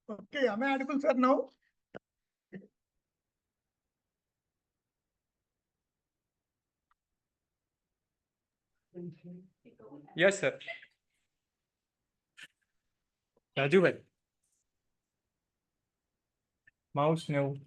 Okay, am I audible, sir, now? Yes, sir. Raju bhai. Mouse no.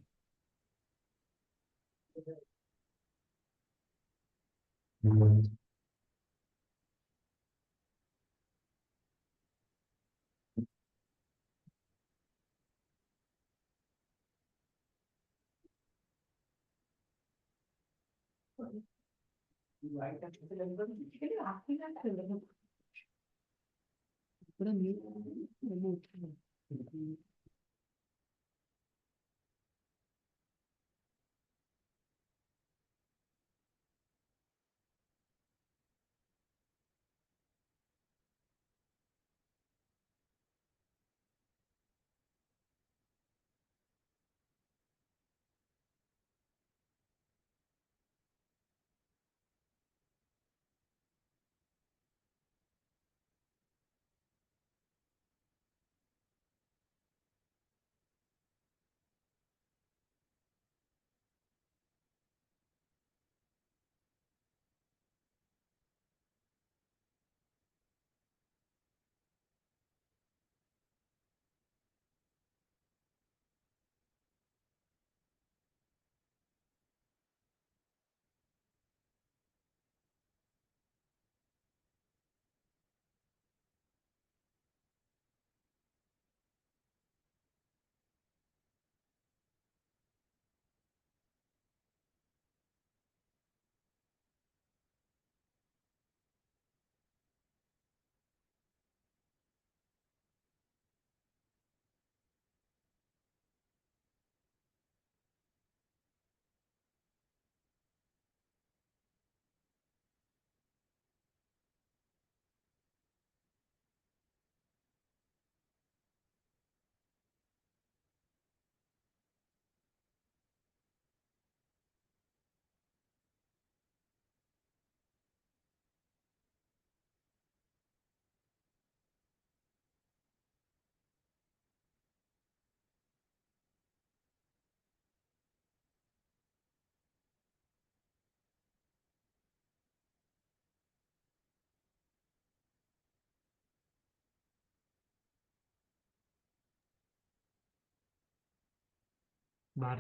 हाँ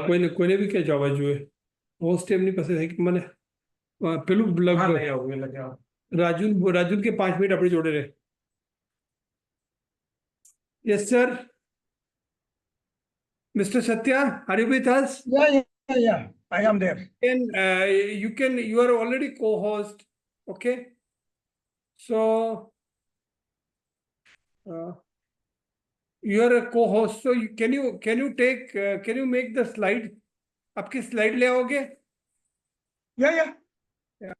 कोई ने भी क्या जवाब जो है होस्ट टाइम नहीं पसंद है कि मैंने पेलू लग राजुल के 5 मिनट अपने जोड़े रहे yes sir mister Satya are you with us Yeah, I am there. You are already co-host, okay? So you are a co-host, so can you make the slide? आपकी स्लाइड ले आओगे? Yeah.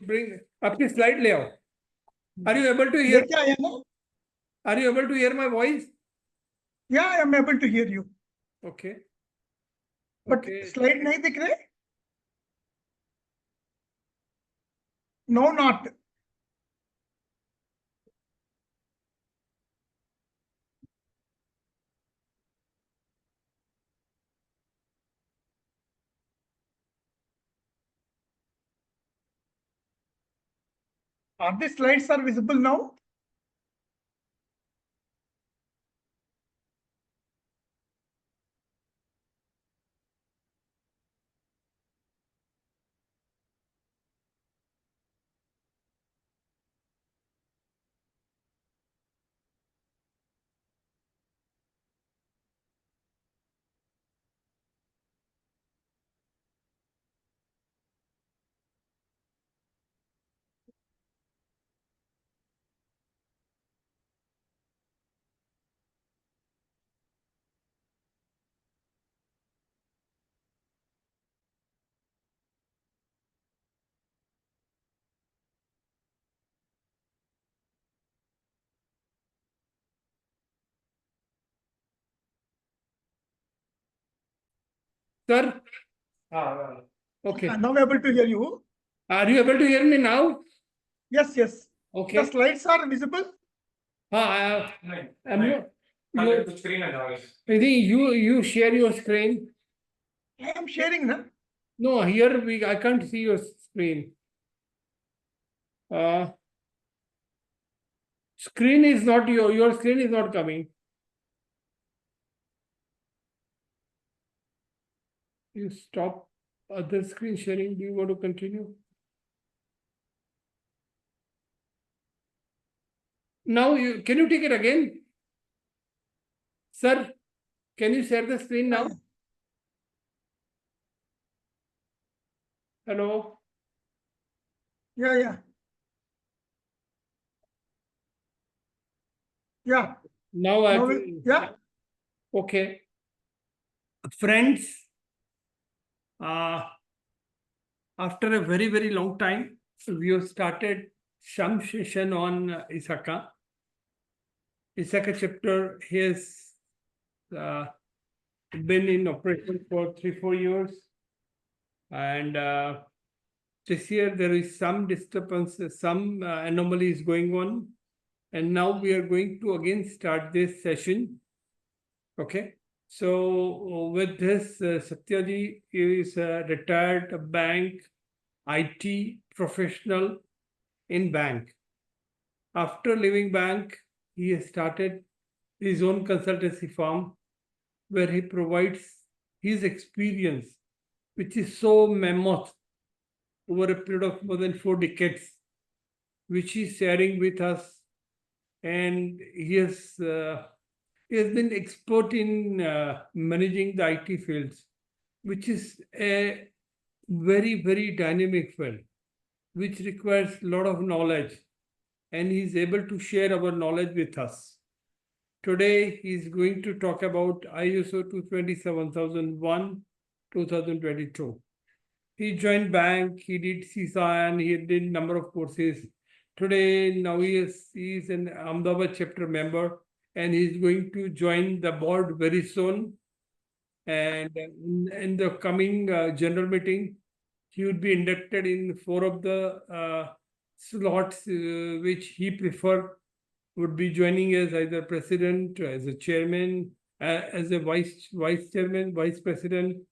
Bring आपकी slide ले आओ. Are you able to hear? लेके आया ना? Are you able to hear my voice? Yeah, I am able to hear you. Okay. But slide नहीं दिख रहे? No, not. Are the slides are visible now? Sir? Okay. Now I'm able to hear you. Are you able to hear me now? Yes. Okay. The slides are visible? screen I think you share your screen. I am sharing, na? No, here I can't see your screen. Screen is not your screen is not coming. You stop other screen sharing. Do you want to continue? Now can you take it again? Sir, can you share the screen now? Hello? Yeah. Yeah. Now Yeah. Okay. Friends, after a very, very long time, we have started some session on ᴄᴇʟᴄ. ᴄᴇʟᴄ chapter has been in operation for 3-4 years. And this year there is some disturbance, some anomalies going on. And now we are going to again start this session. Okay. So with this, Satyaji is a retired bank IT professional in bank. After leaving bank, he has started his own consultancy firm where he provides his experience, which is so mammoth over a period of more than 4 decades, which he's sharing with us. And he has been expert in managing the IT fields, which is a very, very dynamic field, which requires a lot of knowledge, and he is able to share our knowledge with us. Today, he is going to talk about ISO 27001, 2022. He joined bank, he did CISA, and he did number of courses. Today, now he is an Ahmedabad chapter member, and he is going to join the board very soon. And in the coming general meeting, he would be inducted in 4 of the slots which he preferred, would be joining as either president, as a chairman, as a vice chairman, vice president,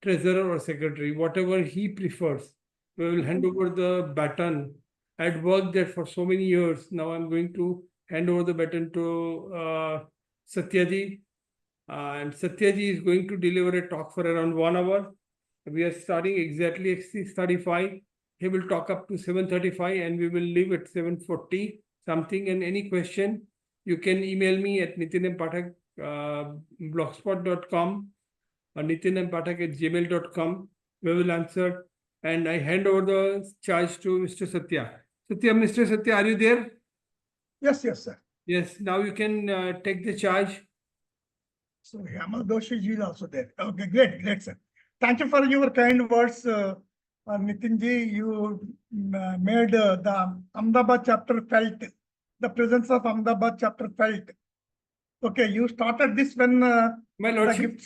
treasurer, or secretary, whatever he prefers. We will hand over the baton. I had worked there for so many years. Now I'm going to hand over the baton to Satyaji. And Satyaji is going to deliver a talk for around 1 hour. We are starting exactly at 6:35. He will talk up to 7:35 and we will leave at 7:40 something. And any question, you can email me at nitinmpathak blogspot.com or nitinmpathak@gmail.com. We will answer. And I hand over the charge to Mr. Satya. Mr. Satya, are you there? Yes, sir. Yes, now you can take the charge. So Yama Doshi ji is also there. Okay, great, sir. Thank you for your kind words, Nitin ji. You made the Ahmedabad chapter felt, the presence of Ahmedabad chapter felt. Okay, you started this when my lordship,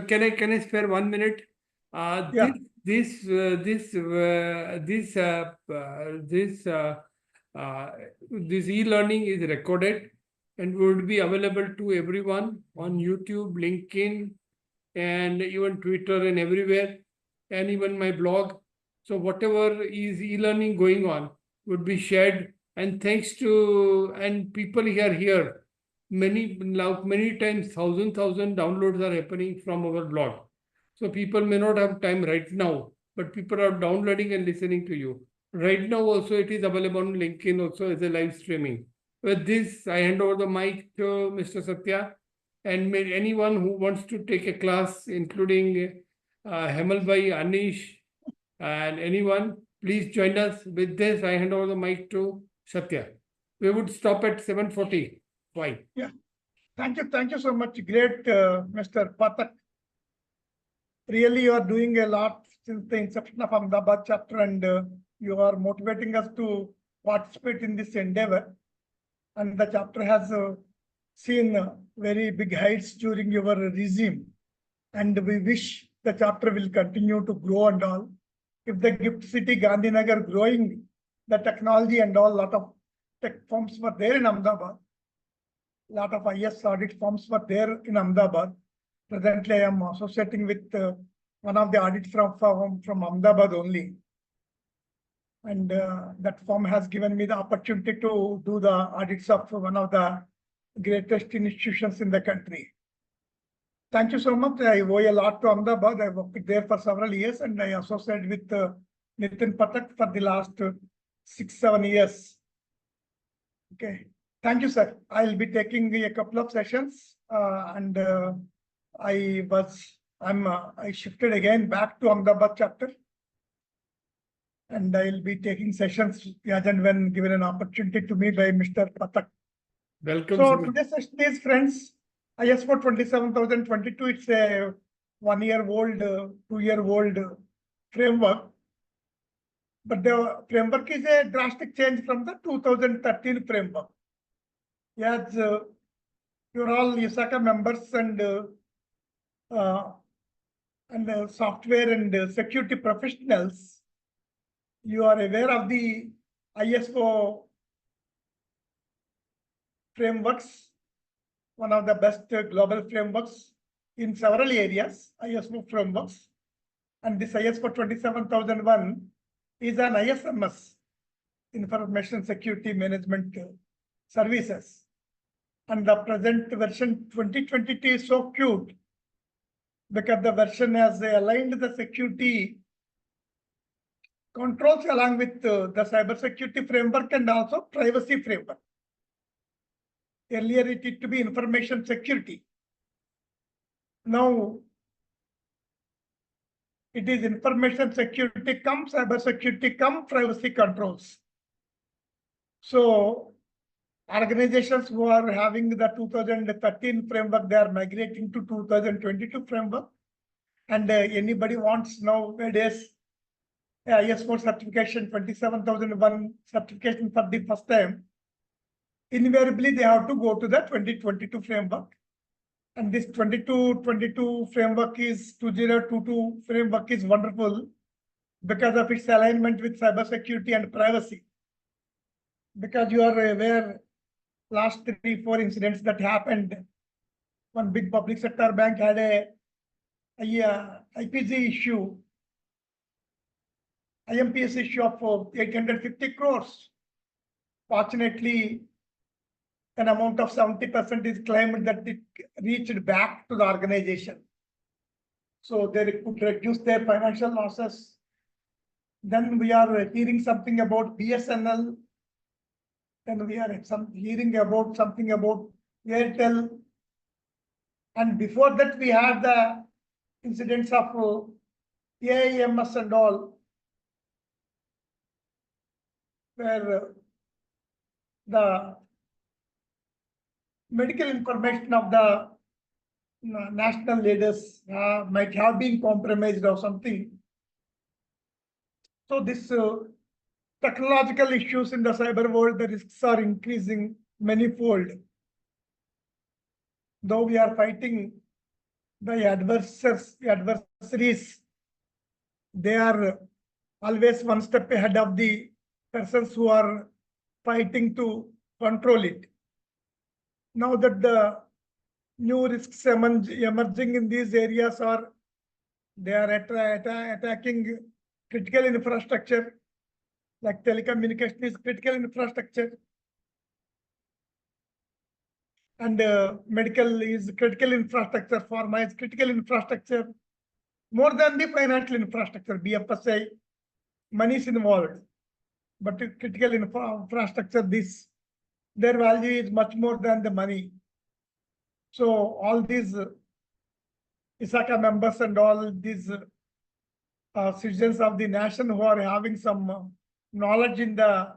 can I spare 1 minute? Yeah. This e-learning is recorded and would be available to everyone on YouTube, LinkedIn, and even Twitter and everywhere, and even my blog. So whatever is e-learning going on would be shared. And thanks to, and people here, many times, thousand downloads are happening from our blog. So people may not have time right now, but people are downloading and listening to you. Right now also it is available on LinkedIn also as a live streaming. With this, I hand over the mic to Mr. Satya, and anyone who wants to take a class, including Hemal Bhai, Anish, and anyone, please join us. With this, I hand over the mic to Satya. We would stop at 7:40. Fine. Yeah. Thank you so much. Great, Mr. Pathak. Really, you are doing a lot since the inception of Ahmedabad chapter, and you are motivating us to participate in this endeavor. And the chapter has seen very big heights during your regime. And we wish the chapter will continue to grow and all. If the gift city Gandhinagar growing, the technology and all, lot of tech firms were there in Ahmedabad. lot of IS audit firms were there in Ahmedabad. Presently, I am associating with one of the audit firm from Ahmedabad only. And that firm has given me the opportunity to do the audits of one of the greatest institutions in the country. Thank you so much. I owe a lot to Ahmedabad. I worked there for several years and I associated with Nitin Pathak for the last 6-7 years. Okay. Thank you, sir. I'll be taking a couple of sessions and I shifted again back to Ahmedabad chapter. And I'll be taking sessions as and when given an opportunity to me by Mr. Pathak. Welcome. So sir. today's session is, friends, ISO 27022. It's a 1-year-old, 2-year-old framework. But the framework is a drastic change from the 2013 framework. Yes, you're all ISACA members and software and security professionals. You are aware of the ISO frameworks, one of the best global frameworks in several areas, ISO frameworks. And this ISO 27001 is an ISMS, Information Security Management Services. And the present version 2022 is so cute because the version has aligned the security controls along with the cybersecurity framework and also privacy framework. Earlier, it used to be information security. Now, it is information security come cybersecurity come privacy controls. So, organizations who are having the 2013 framework, they are migrating to 2022 framework. And anybody wants nowadays ISO certification 27001 certification for the first time, invariably they have to go to the 2022 framework. And this 2022 framework is 2022 framework is wonderful because of its alignment with cybersecurity and privacy. Because you are aware, last 3-4 incidents that happened. One big public sector bank had a IPC issue, IMPS issue of 850 crores. Fortunately, an amount of 70% is claimed that it reached back to the organization. So they could reduce their financial losses. Then we are hearing something about BSNL. Then we are hearing about something about Airtel. And before that, we had the incidents of AIMS and all, where the medical information of the national leaders might have been compromised or something. So this technological issues in the cyber world, the risks are increasing manifold. Though we are fighting the adversaries, they are always one step ahead of the persons who are fighting to control it. Now that the new risks emerging in these areas are, they are attacking critical infrastructure, like telecommunication is critical infrastructure, and medical is critical infrastructure, pharma is critical infrastructure, more than the financial infrastructure, BFSI, money is involved, but critical infrastructure, their value is much more than the money. So all these ISACA members and all these citizens of the nation who are having some knowledge in the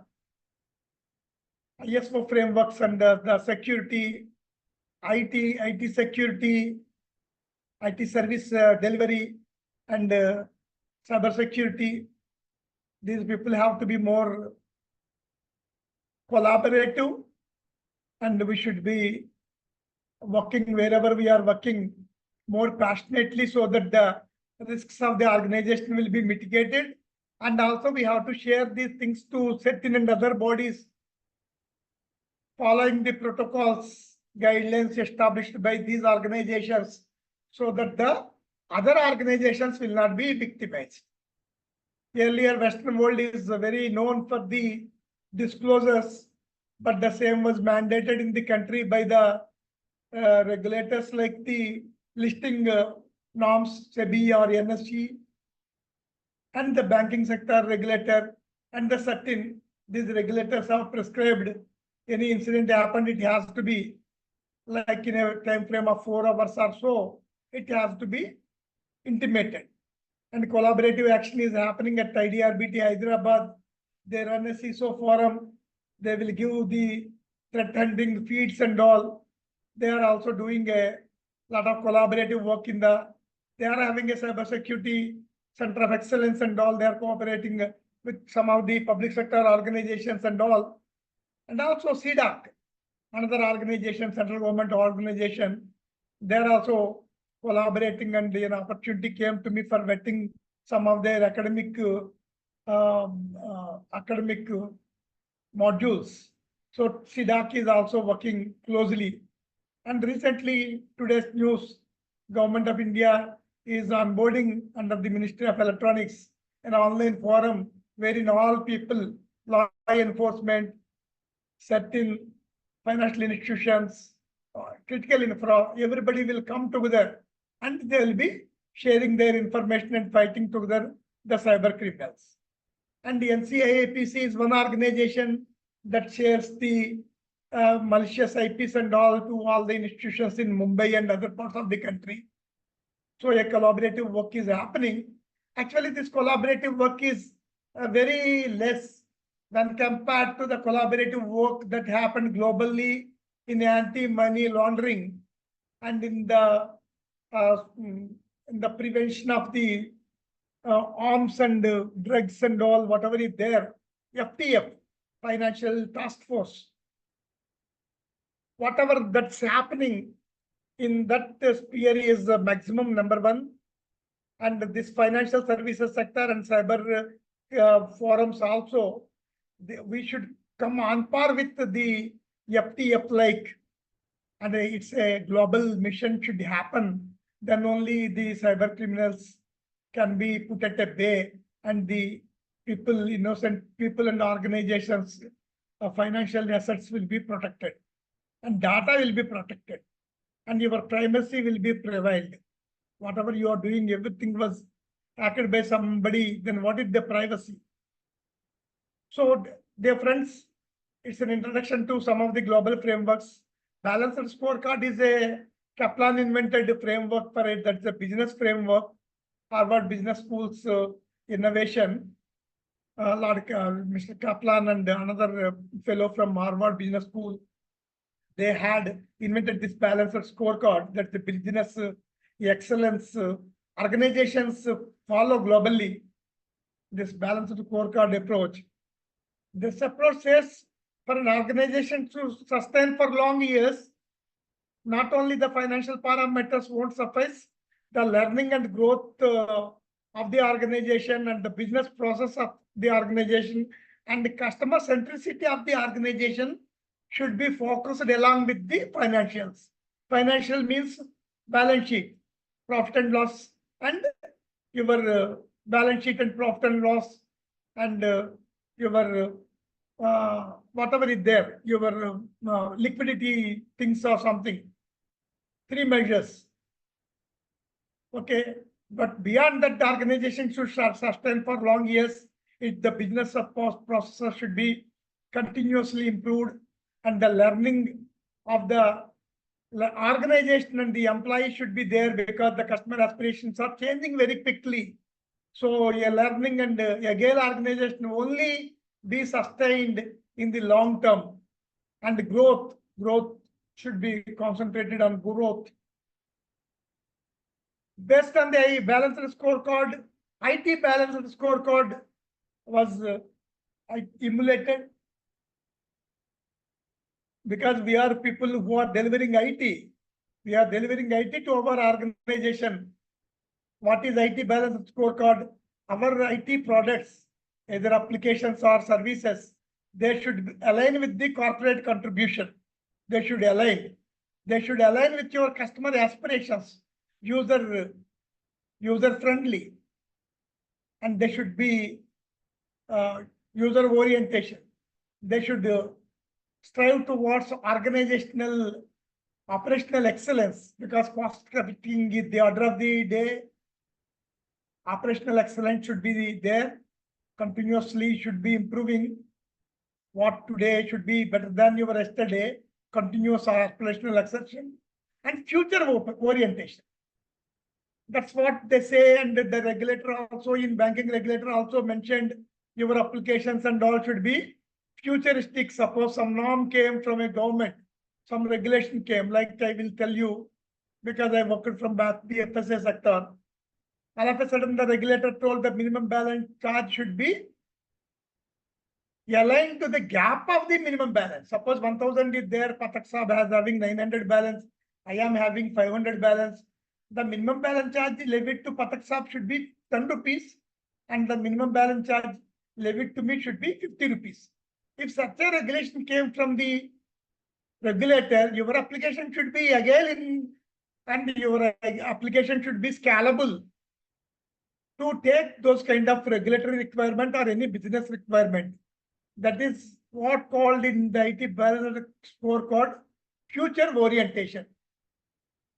ISO frameworks and the security, IT security, IT service delivery, and cyber security, these people have to be more collaborative, and we should be working wherever we are working more passionately so that the risks of the organization will be mitigated. And also we have to share these things to certain and other bodies following the protocols guidelines established by these organizations so that the other organizations will not be victimized. Earlier, Western world is very known for the disclosures, but the same was mandated in the country by the regulators like the listing norms, SEBI or NSE, and the banking sector regulator and the certain, these regulators have prescribed any incident happened, it has to be like in a time frame of 4 hours or so, it has to be intimated. And collaborative action is happening at IDRBT Hyderabad. They run a CISO forum. They will give the threat hunting feeds and all. They are also doing a lot of collaborative work in the, they are having a cybersecurity center of excellence and all. They are cooperating with some of the public sector organizations and all. And also CDAC, another organization, central government organization, they are also collaborating, and an opportunity came to me for vetting some of their academic modules. So CDAC is also working closely. And recently, today's news, Government of India is onboarding under the Ministry of Electronics an online forum wherein all people, law enforcement, certain financial institutions, critical infra, everybody will come together and they will be sharing their information and fighting together the cyber criminals. And the NCIAPC is one organization that shares the malicious IPs and all to all the institutions in Mumbai and other parts of the country. So a collaborative work is happening. Actually, this collaborative work is very less when compared to the collaborative work that happened globally in anti-money laundering and in the prevention of the arms and drugs and all, whatever is there, FTF, Financial Task Force. Whatever that's happening in that sphere is maximum number one. And this financial services sector and cyber forums also, we should come on par with the FTF like, and it's a global mission should happen. Then only the cyber criminals can be put at bay and the people, innocent people and organizations, financial assets will be protected and data will be protected and your privacy will be prevailed. Whatever you are doing, everything was hacked by somebody, then what is the privacy? So, dear friends, it's an introduction to some of the global frameworks. Balanced scorecard is a Kaplan invented framework for it. That's a business framework. Harvard Business School's innovation. Mr. Kaplan and another fellow from Harvard Business School, they had invented this balanced scorecard that the business excellence organizations follow globally. This balanced scorecard approach. This approach says for an organization to sustain for long years, not only the financial parameters won't suffice, the learning and growth of the organization and the business process of the organization and the customer centricity of the organization should be focused along with the financials. Financial means balance sheet, profit and loss, and your balance sheet and profit and loss, and your whatever is there, your liquidity things or something. 3 measures. Okay, but beyond that, the organization should sustain for long years. The business of processes should be continuously improved, and the learning of the organization and the employee should be there because the customer aspirations are changing very quickly. So a learning and agile organization only be sustained in the long term, and growth should be concentrated on growth. Based on the balanced scorecard, IT balanced scorecard was emulated because we are people who are delivering IT. We are delivering IT to our organization. What is IT balanced scorecard? Our IT products, either applications or services, they should align with the corporate contribution. They should align. They should align with your customer aspirations, user friendly, and they should be user orientation. They should strive towards operational excellence, because cost cutting is the order of the day. Operational excellence should be there, continuously should be improving. What today should be better than your yesterday, continuous operational excellence, and future orientation. That's what they say, and the regulator also, in banking regulator also mentioned, your applications and all should be futuristic. Suppose some norm came from a government, some regulation came, like I will tell you, because I worked from the FSA sector. All of a sudden, the regulator told the minimum balance charge should be aligned to the gap of the minimum balance. Suppose 1,000 is there, Pathak Sahab has having 900 balance, I am having 500 balance. The minimum balance charge levied to Pathak Sahab should be 10 rupees, and the minimum balance charge levied to me should be 50 rupees. If such a regulation came from the regulator, your application should be again and your application should be scalable to take those kind of regulatory requirement or any business requirement. That is what called in the IT scorecard future orientation.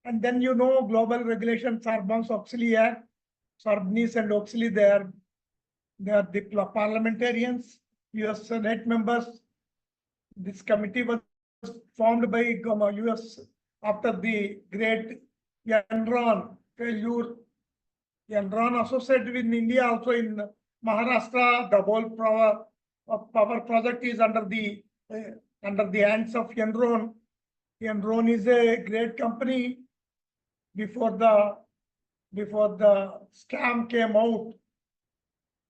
And then global regulations, Sarbanes-Oxley Act, Sarbanes and Oxley, they are the parliamentarians, US Senate members. This committee was formed by US after the great Enron failure. Enron associated with India also in Maharashtra. The whole power project is under the hands of Enron. Enron is a great company. Before the scam came out,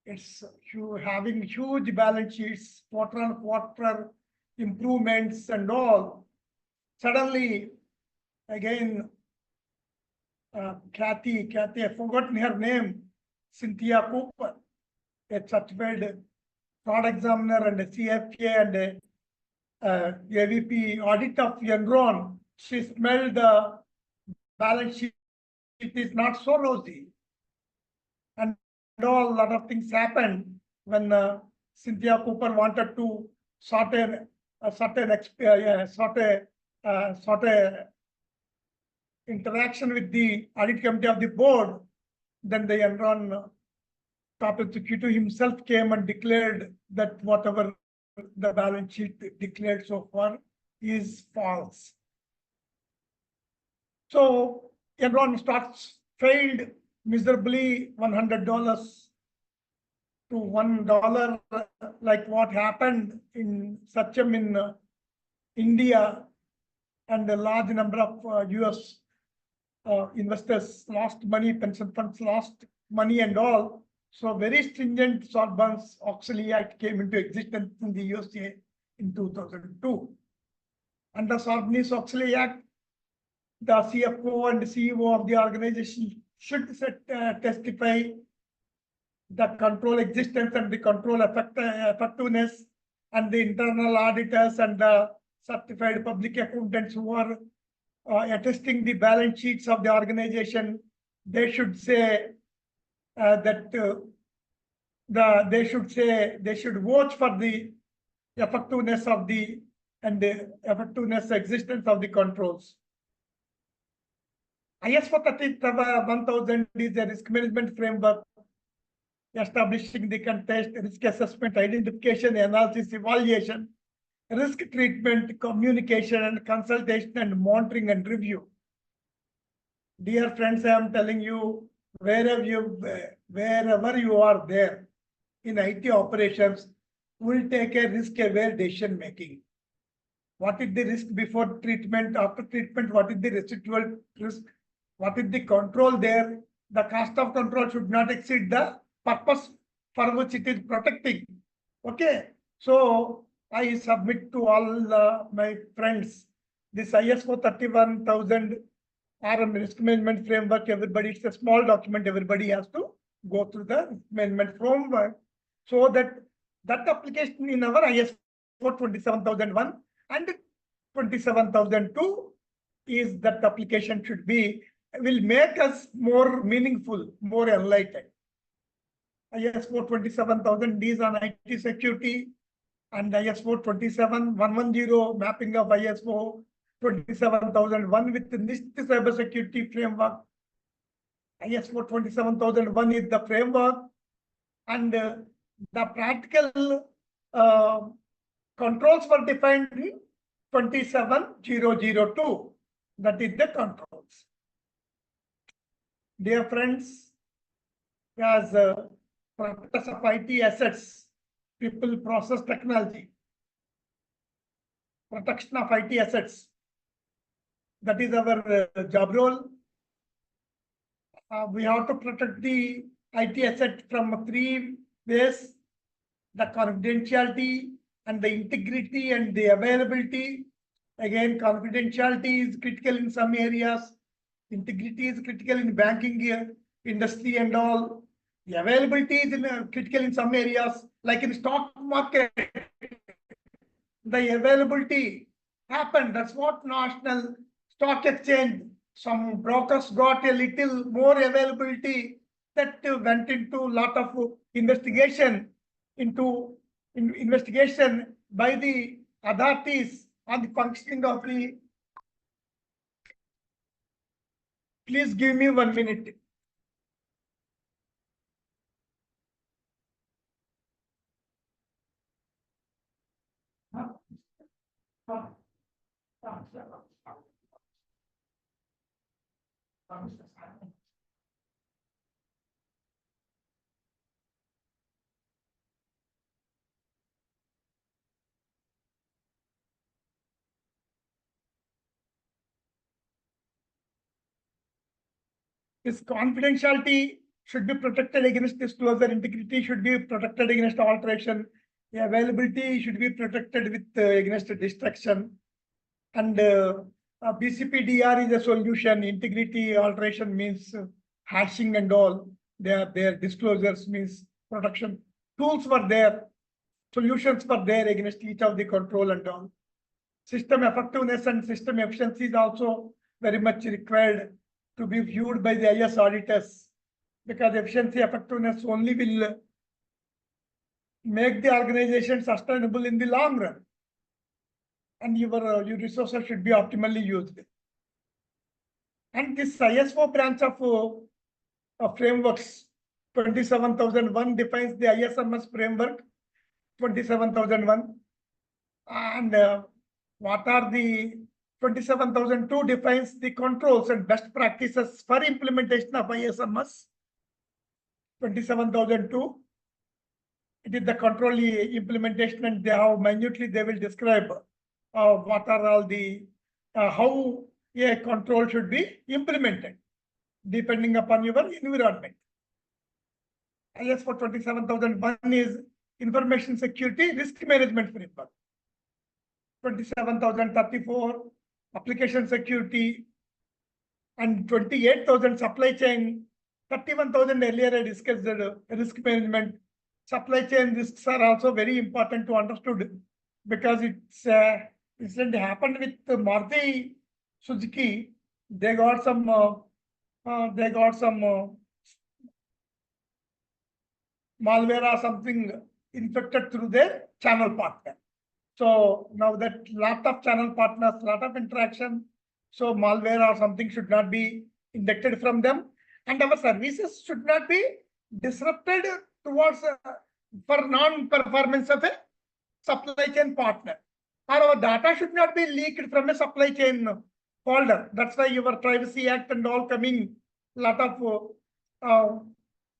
it's having huge balance sheets, quarter improvements and all. Suddenly, again, Kathy, I've forgotten her name, Cynthia Cooper, a certified fraud examiner and a CFA and a AVP audit of Enron. She smelled the balance sheet. It is not so rosy. And a lot of things happened when Cynthia Cooper wanted to sort a interaction with the audit committee of the board. Then the Enron top executive himself came and declared that whatever the balance sheet declared so far is false. So Enron stocks failed miserably, $100 to $1, like what happened in Satchem in India, and a large number of US investors lost money, pension funds lost money and all. So very stringent Sarbanes-Oxley Act came into existence in the USA in 2002. Under Sarbanes-Oxley Act, the CFO and CEO of the organization should testify the control existence and the control effectiveness, and the internal auditors and the certified public accountants who are attesting the balance sheets of the organization, they should say they should watch for the effectiveness of the existence of the controls. ISO 31000 is a risk management framework establishing the contest, risk assessment, identification, analysis, evaluation, risk treatment, communication and consultation, and monitoring and review. Dear friends, I am telling you, wherever you are there in IT operations, will take a risk-aware decision making. What is the risk before treatment, after treatment? What is the residual risk? What is the control there? The cost of control should not exceed the purpose for which it is protecting. Okay, so I submit to all my friends this ISO 31000 RM risk management framework. Everybody, it's a small document. Everybody has to go through the risk management framework, so that application in our ISO 27001 and 27002 is that application should be, will make us more meaningful, more enlightened. ISO 27000 is on IT security, and ISO 27110 mapping of ISO 27001 with the NIST cybersecurity framework. ISO 27001 is the framework, and the practical controls were defined in 27002. That is the controls. Dear friends, as practice of IT assets, people, process, technology, protection of IT assets, that is our job role. We have to protect the IT asset from 3 ways: the confidentiality and the integrity and the availability. Again, confidentiality is critical in some areas. Integrity is critical in banking industry and all. The availability is critical in some areas, like in stock market. The availability happened. That's what National Stock Exchange, some brokers got a little more availability, that went into a lot of investigation by the authorities on the functioning of the. Please give me 1 minute. This confidentiality should be protected against disclosure. Integrity should be protected against alteration. The availability should be protected with against destruction. And BCPDR is a solution. Integrity alteration means hashing and all. Their disclosures means protection. Tools were there. Solutions were there against each of the control and all. System effectiveness and system efficiency is also very much required to be viewed by the IS auditors, because efficiency effectiveness only will make the organization sustainable in the long run, and your resources should be optimally used. And this ISO branch of frameworks 27001 defines the ISMS framework 27001, and what are the 27002 defines the controls and best practices for implementation of ISMS 27002. It is the control implementation, and they have minutely they will describe what are all the how a control should be implemented depending upon your environment. ISO 27001 is information security risk management framework. 27034 application security, and 28,000 supply chain. 31,000 earlier I discussed risk management. Supply chain risks are also very important to understood, because it's incident happened with Maruti Suzuki. They got some malware or something infected through their channel partner. So now that lot of channel partners, lot of interaction, so malware or something should not be injected from them, and our services should not be disrupted towards for non-performance of a supply chain partner, or our data should not be leaked from a supply chain folder. That's why your Privacy Act and all coming, lot of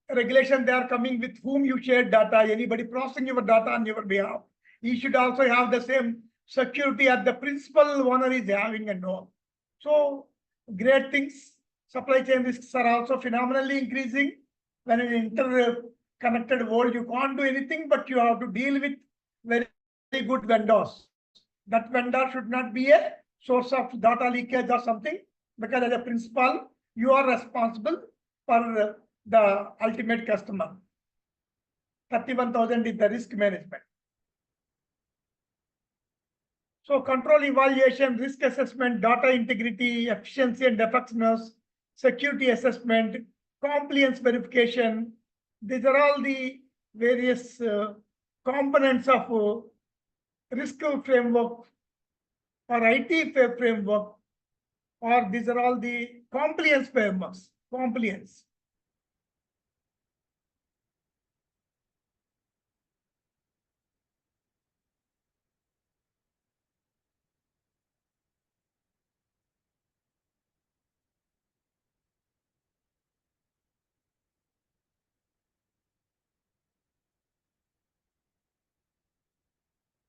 regulation they are coming with whom you share data, anybody processing your data on your behalf. You should also have the same security as the principal owner is having and all. So great things. Supply chain risks are also phenomenally increasing. When in an interconnected world, you can't do anything, but you have to deal with very good vendors. That vendor should not be a source of data leakage or something, because as a principal, you are responsible for the ultimate customer. 31,000 is the risk management. So control evaluation, risk assessment, data integrity, efficiency and effectiveness, security assessment, compliance verification. These are all the various components of risk framework or IT framework, or these are all the compliance frameworks, compliance.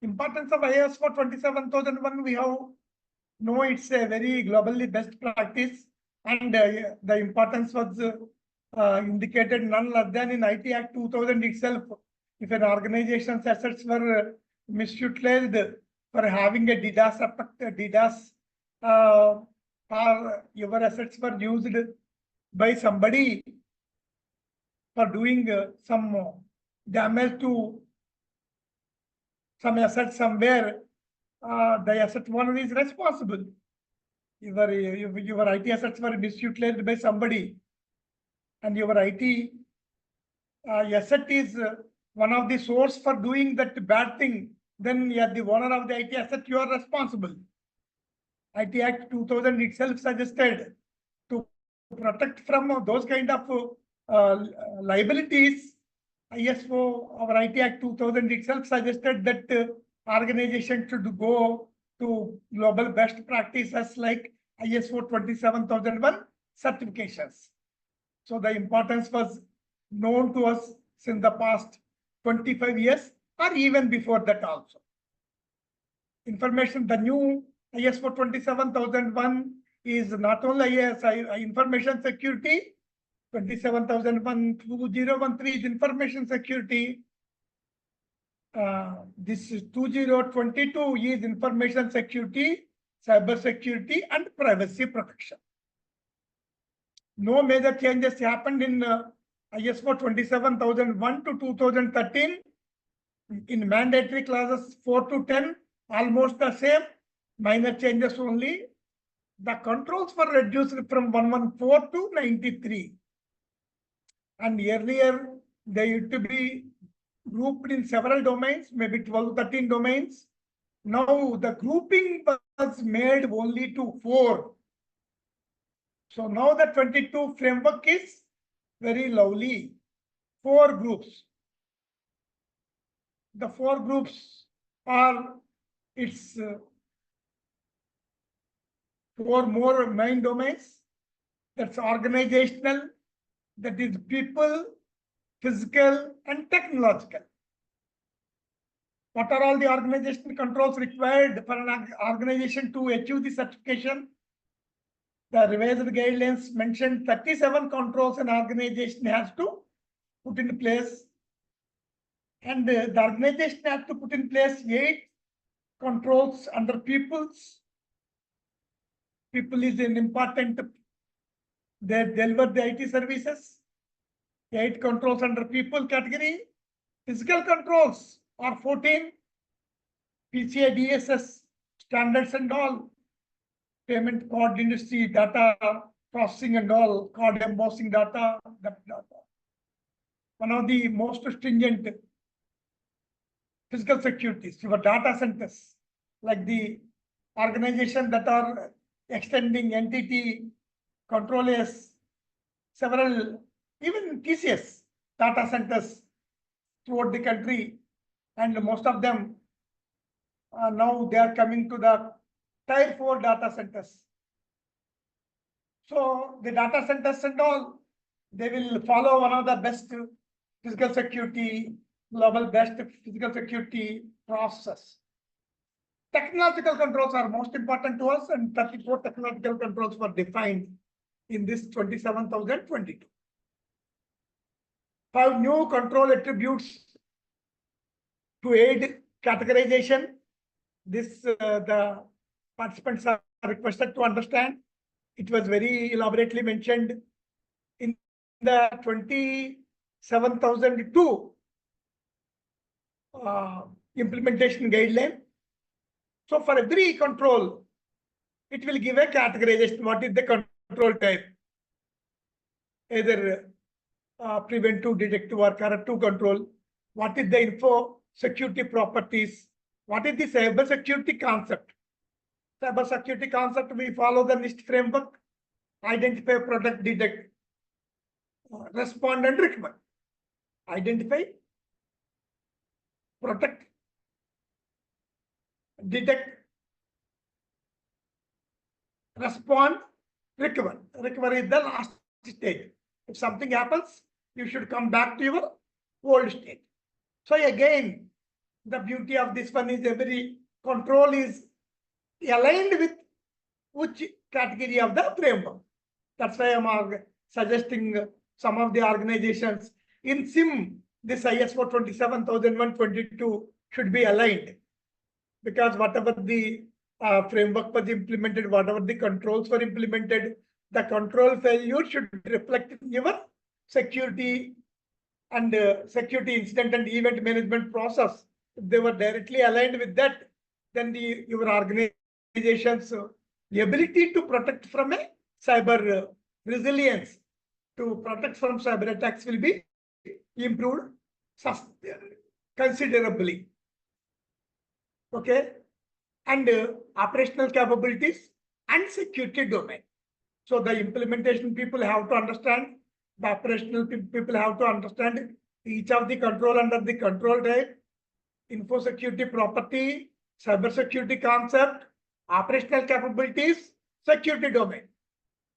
Importance of ISO 27001, we have know it's a very globally best practice, and the importance was indicated none less than in IT Act 2000 itself. If an organization's assets were misutilized for having a DDoS attack, DDoS, or your assets were used by somebody for doing some damage to some asset somewhere, the asset owner is responsible. Your IT assets were misutilized by somebody, and your IT asset is one of the source for doing that bad thing, then you are the owner of the IT asset, you are responsible. IT Act 2000 itself suggested to protect from those kind of liabilities. ISO, our IT Act 2000 itself suggested that organization should go to global best practices like ISO 27001 certifications. So the importance was known to us since the past 25 years or even before that also. Information, the new ISO 27001 is not only information security, 27001 2013 is information security. This is 2022 is information security, cyber security, and privacy protection. No major changes happened in ISO 27001 to 2013. In mandatory clauses 4 to 10, almost the same, minor changes only. The controls were reduced from 114 to 93. And earlier, they used to be grouped in several domains, maybe 12, 13 domains. Now the grouping was made only to 4. So now the 22 framework is very lovely. 4 groups. The 4 groups are its 4 more main domains. That's organizational, that is people, physical, and technological. What are all the organizational controls required for an organization to achieve the certification? The revised guidelines mentioned 37 controls an organization has to put in place. And the organization has to put in place 8 controls under peoples. People is an important, they deliver the IT services. 8 controls under people category. Physical controls are 14. PCI DSS standards and all. Payment card industry, data processing and all, card embossing data, that data. One of the most stringent physical securities, your data centers, like the organization that are extending entity controllers, several, even TCS data centers throughout the country, and most of them now they are coming to the Tier 4 data centers. So the data centers and all, they will follow one of the best physical security, global best physical security process. Technological controls are most important to us, and 34 technological controls were defined in this 27022. 5 new control attributes to aid categorization. This the participants are requested to understand. It was very elaborately mentioned in the 27002 implementation guideline. So for every control, it will give a categorization. What is the control type? Either preventive, detective, or corrective control. What is the info security properties? What is the cyber security concept? Cyber security concept, we follow the NIST framework: identify, protect, detect, respond, and recover. Identify, protect, detect, respond, recover. Recover is the last stage. If something happens, you should come back to your old state. So again, the beauty of this one is every control is aligned with which category of the framework. That's why I'm suggesting some of the organizations in SIM, this ISO 27001-22 should be aligned, because whatever the framework was implemented, whatever the controls were implemented, the control failure should reflect in your security and security incident and event management process. If they were directly aligned with that, then your organization's ability to protect from a cyber resilience, to protect from cyber attacks, will be improved considerably. Okay, and operational capabilities and security domain. So the implementation people have to understand, the operational people have to understand each of the control under the control type, info security property, cyber security concept, operational capabilities, security domain.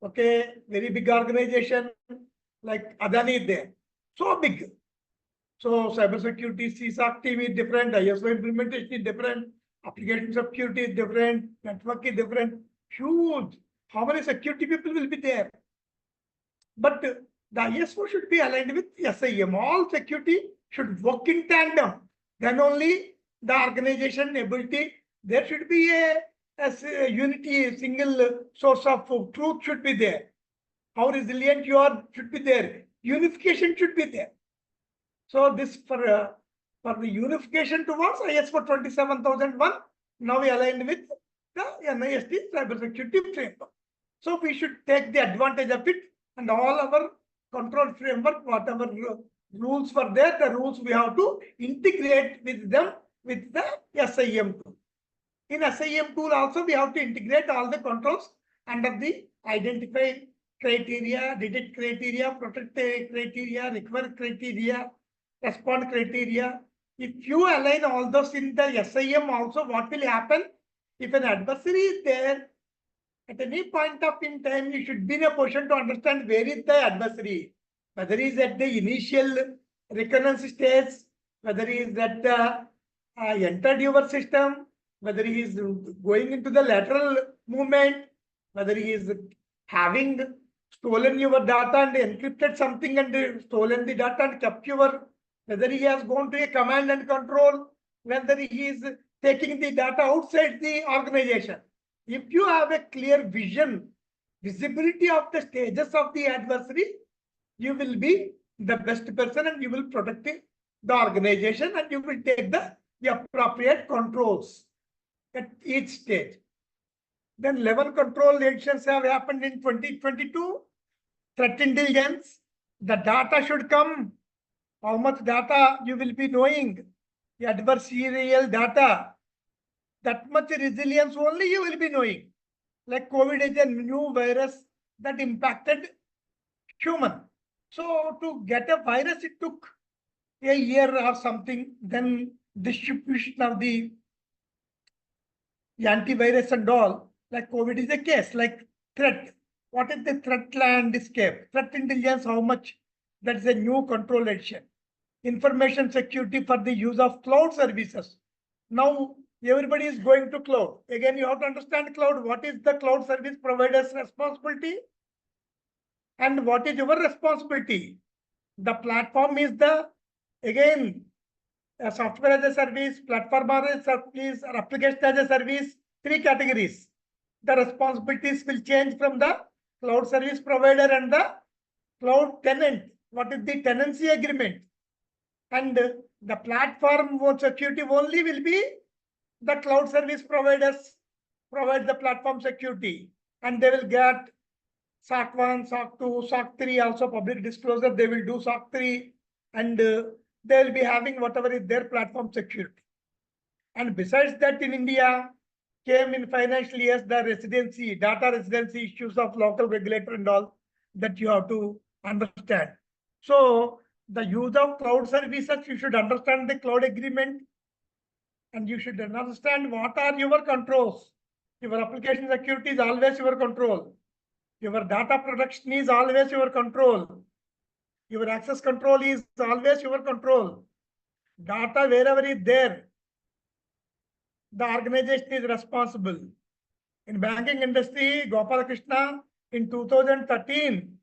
Okay, very big organization like Adani is there, so big. So cyber security CSOC team is different, ISO implementation is different, application security is different, network is different, huge. How many security people will be there? But the ISO should be aligned with SIM. All security should work in tandem. Then only the organization ability, there should be a unity, a single source of truth should be there. How resilient you are should be there. Unification should be there. So this for the unification towards ISO 27001, now we aligned with the NIST cybersecurity framework. So we should take the advantage of it, and all our control framework, whatever rules were there, the rules we have to integrate with them with the SIM tool. In SIM tool also we have to integrate all the controls under the identify criteria, detect criteria, protect criteria, recover criteria, respond criteria. If you align all those in the SIM also, what will happen? If an adversary is there, at any point of in time, you should be in a position to understand where is the adversary, whether he is at the initial recurrence stage, whether he is at entered your system, whether he is going into the lateral movement, whether he is having stolen your data and encrypted something and stolen the data and kept your, whether he has gone to a command and control, whether he is taking the data outside the organization. If you have a clear vision, visibility of the stages of the adversary, you will be the best person and you will protect the organization, and you will take the appropriate controls at each stage. Then 11 control actions have happened in 2022. Threat intelligence, the data should come. How much data you will be knowing, the adversarial data, that much resilience only you will be knowing. Like COVID is a new virus that impacted human. So to get a virus, it took a year or something. Then distribution of the antivirus and all, like COVID is a case, like threat. What is the threat landscape? Threat intelligence, how much? That's a new control action. Information security for the use of cloud services. Now everybody is going to cloud. Again, you have to understand cloud. What is the cloud service provider's responsibility? And what is your responsibility? The platform is the, again, software as a service, platform as a service, or application as a service, 3 categories. The responsibilities will change from the cloud service provider and the cloud tenant. What is the tenancy agreement? And the platform security only will be the cloud service providers provide the platform security, and they will get SOC 1, SOC 2, SOC 3, also public disclosure. They will do SOC 3, and they will be having whatever is their platform security. And besides that, in India, came in financial years the residency, data residency issues of local regulator and all that you have to understand. So the use of cloud services, you should understand the cloud agreement, and you should understand what are your controls. Your application security is always your control. Your data protection is always your control. Your access control is always your control. Data wherever is there, the organization is responsible. In banking industry, Gopalakrishna, in 2013,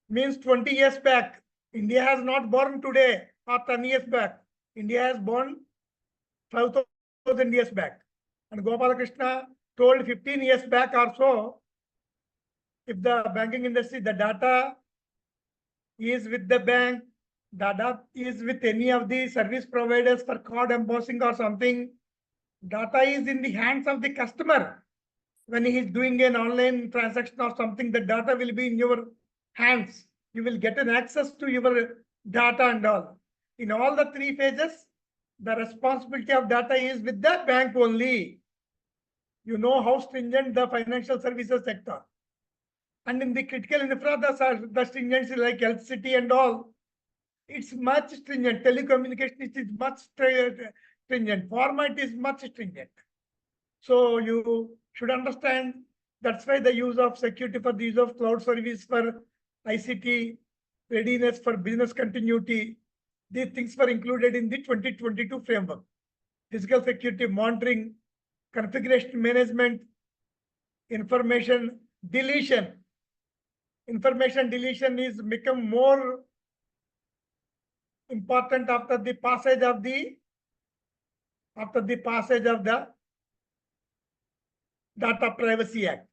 means 20 years back. India has not born today or 10 years back. India has born 5,000 years back. And Gopalakrishna told 15 years back or so, if the banking industry, the data is with the bank, data is with any of the service providers for card embossing or something, data is in the hands of the customer. When he is doing an online transaction or something, the data will be in your hands. You will get an access to your data and all. In all the three phases, the responsibility of data is with the bank only. You know how stringent the financial services sector. And in the critical infra, the stringency like electricity and all, it's much stringent. Telecommunication is much stringent. Pharma is much stringent. So you should understand, that's why the use of security for the use of cloud service for ICT, readiness for business continuity, these things were included in the 2022 framework. Physical security monitoring, configuration management, information deletion. Information deletion is become more important after the passage of the Data Privacy Act.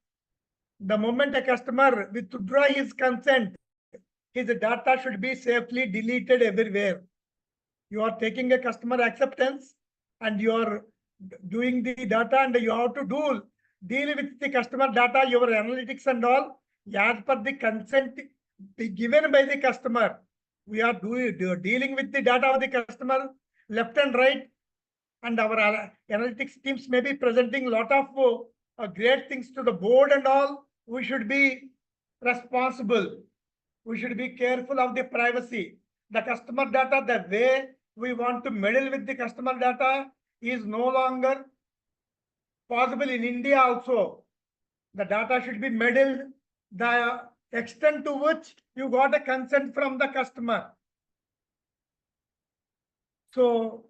The moment a customer withdraw his consent, his data should be safely deleted everywhere. You are taking a customer acceptance and you are doing the data, and you have to deal with the customer data, your analytics and all, as per the consent given by the customer. We are dealing with the data of the customer left and right, and our analytics teams may be presenting a lot of great things to the board and all. We should be responsible. We should be careful of the privacy. The customer data, the way we want to meddle with the customer data is no longer possible in India also. The data should be meddled the extent to which you got a consent from the customer. So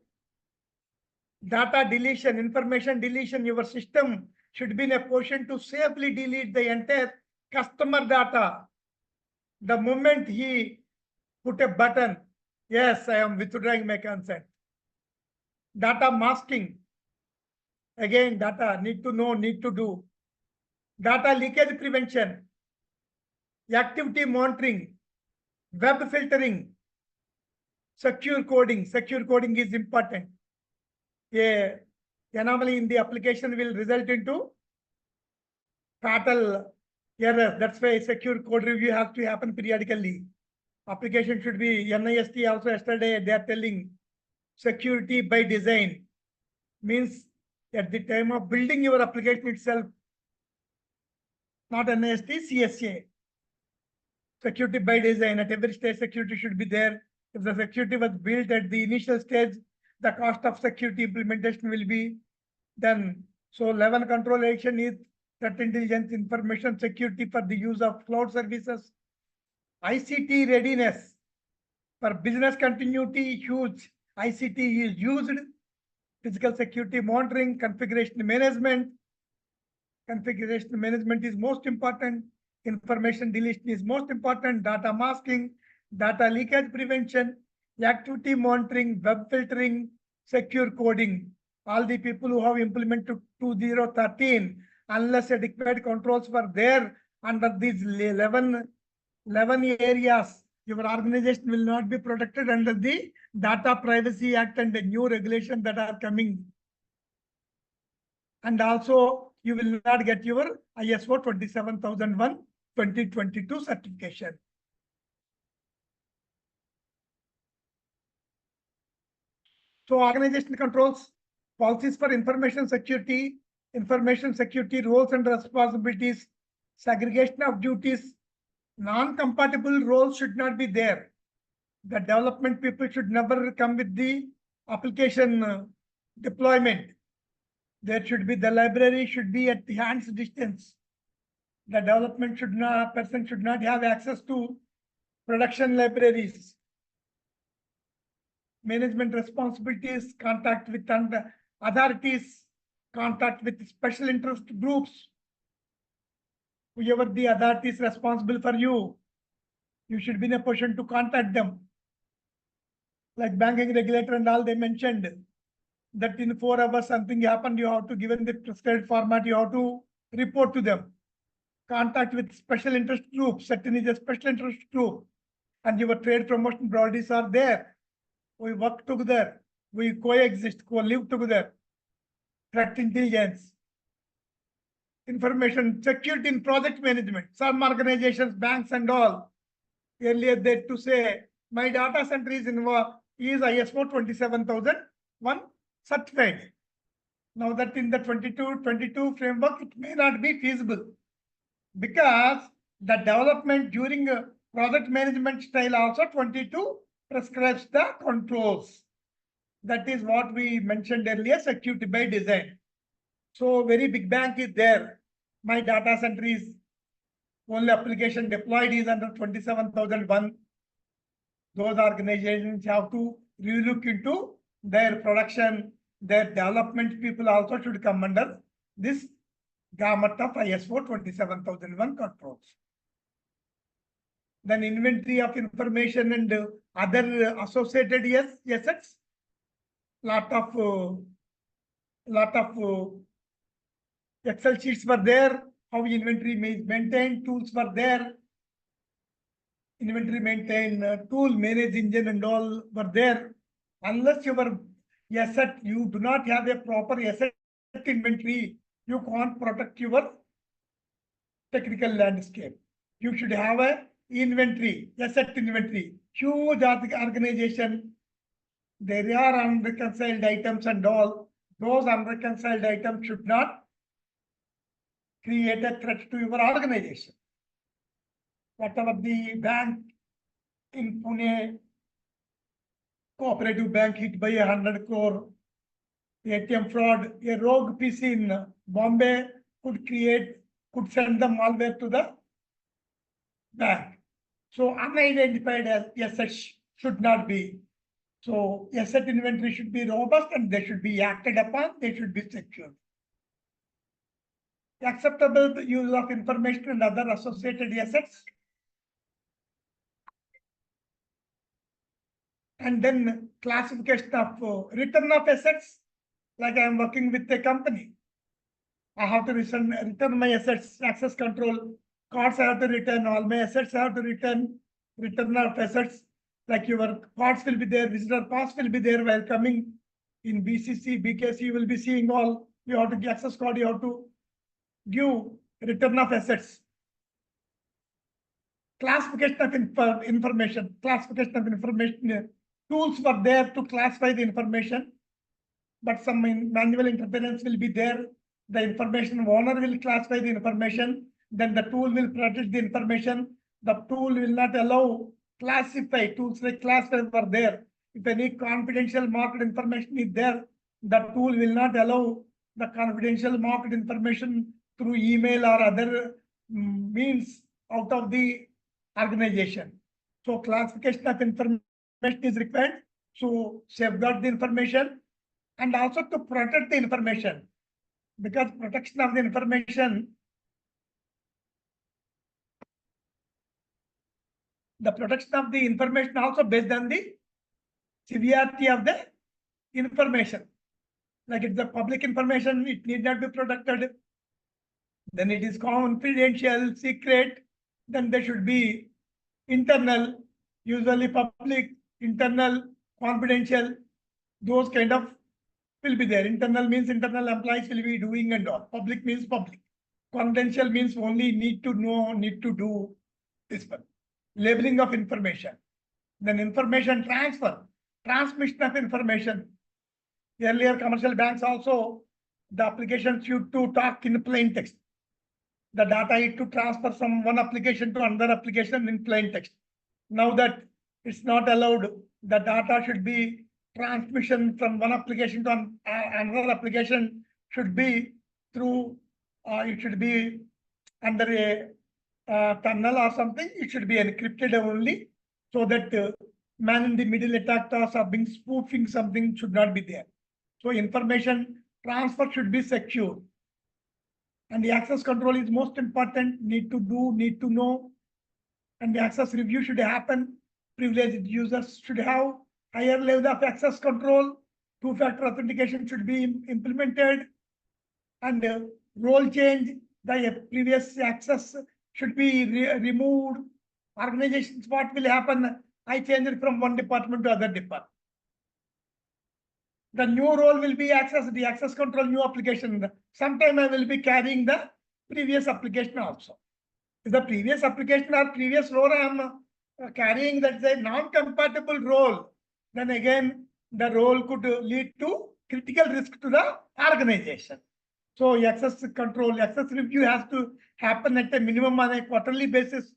data deletion, information deletion, your system should be in a position to safely delete the entire customer data. The moment he put a button, yes, I am withdrawing my consent. Data masking. Again, data need to know, need to do. Data leakage prevention, activity monitoring, web filtering, secure coding. Secure coding is important. A anomaly in the application will result into fatal errors. That's why secure code review has to happen periodically. Application should be NIST also yesterday they are telling security by design means at the time of building your application itself, not NIST, CSA. Security by design, at every stage security should be there. If the security was built at the initial stage, the cost of security implementation will be then. So 11 control action is threat intelligence, information security for the use of cloud services. ICT readiness for business continuity, huge. ICT is used. Physical security monitoring, configuration management. Configuration management is most important. Information deletion is most important. Data masking, data leakage prevention, activity monitoring, web filtering, secure coding. All the people who have implemented 2013, unless adequate controls were there under these 11 areas, your organization will not be protected under the Data Privacy Act and the new regulations that are coming. And also you will not get your ISO 27001 2022 certification. So organization controls, policies for information security roles and responsibilities, segregation of duties, non-compatible roles should not be there. The development people should never come with the application deployment. There should be, the library should be at the hand's distance. The development person should not have access to production libraries. Management responsibilities, contact with authorities, contact with special interest groups. Whoever the authorities responsible for you, you should be in a position to contact them. Like banking regulator and all, they mentioned that in 4 hours something happened, you have to give in the prescribed format, you have to report to them. Contact with special interest groups, certain is a special interest group, and your trade promotion bodies are there. We work together, we coexist, co-live together. Threat intelligence, information security in project management. Some organizations, banks and all, earlier they to say, my data center is ISO 27001 certified. Now that in the 22 framework, it may not be feasible, because the development during project management style also 22 prescribes the controls. That is what we mentioned earlier, security by design. So very big bank is there. My data center is only application deployed is under 27001. Those organizations have to relook into their production, their development people also should come under this gamut of ISO 27001 controls. Then inventory of information and other associated assets. Lot of Excel sheets were there. How inventory is maintained, tools were there. Inventory maintain tool, manage engine and all were there. Unless your asset, you do not have a proper asset inventory, you can't protect your technical landscape. You should have a inventory, asset inventory. Huge organization, there are unreconciled items and all. Those unreconciled items should not create a threat to your organization. Whatever the bank in Pune, cooperative bank hit by 100 crore, ATM fraud, a rogue PC in Bombay could send the malware to the bank. So unidentified assets should not be. So asset inventory should be robust and they should be acted upon, they should be secured. Acceptable use of information and other associated assets. And then classification of return of assets. Like I am working with a company, I have to return my assets, access control, cards I have to return, all my assets I have to return of assets. Like your cards will be there, visitor pass will be there while coming in BCC, BKC, you will be seeing all, you have to give access card, you have to give return of assets. Classification of information, tools were there to classify the information, but some manual interference will be there. The information owner will classify the information, then the tool will protect the information. The tool will not allow classify, tools like classify were there. If any confidential market information is there, the tool will not allow the confidential market information through email or other means out of the organization. So classification of information is required to safeguard the information and also to protect the information, because protection of the information, the protection of the information also based on the severity of the information. Like it's the public information, it need not be protected. Then it is confidential, secret. Then there should be internal, usually public, internal, confidential, those kind of will be there. Internal means internal employees will be doing and all. Public means public. Confidential means only need to know, need to do this one. Labeling of information. Then information transfer, transmission of information. Earlier commercial banks also, the applications used to talk in plain text. The data is to transfer from one application to another application in plain text. Now that it's not allowed, the data should be transmission from one application to another application should be through, it should be under a tunnel or something. It should be encrypted only, so that man in the middle attackers are being spoofing something should not be there. So information transfer should be secure. And the access control is most important. Need to do, need to know. And the access review should happen. Privileged users should have higher level of access control. Two-factor authentication should be implemented. And role change, the previous access should be removed. Organizations, what will happen? I change it from one department to other department. The new role will be the access control new application. Sometime I will be carrying the previous application also. If the previous application or previous role I am carrying, that's a non-compatible role, then again the role could lead to critical risk to the organization. So access control, access review has to happen at a minimum on a quarterly basis,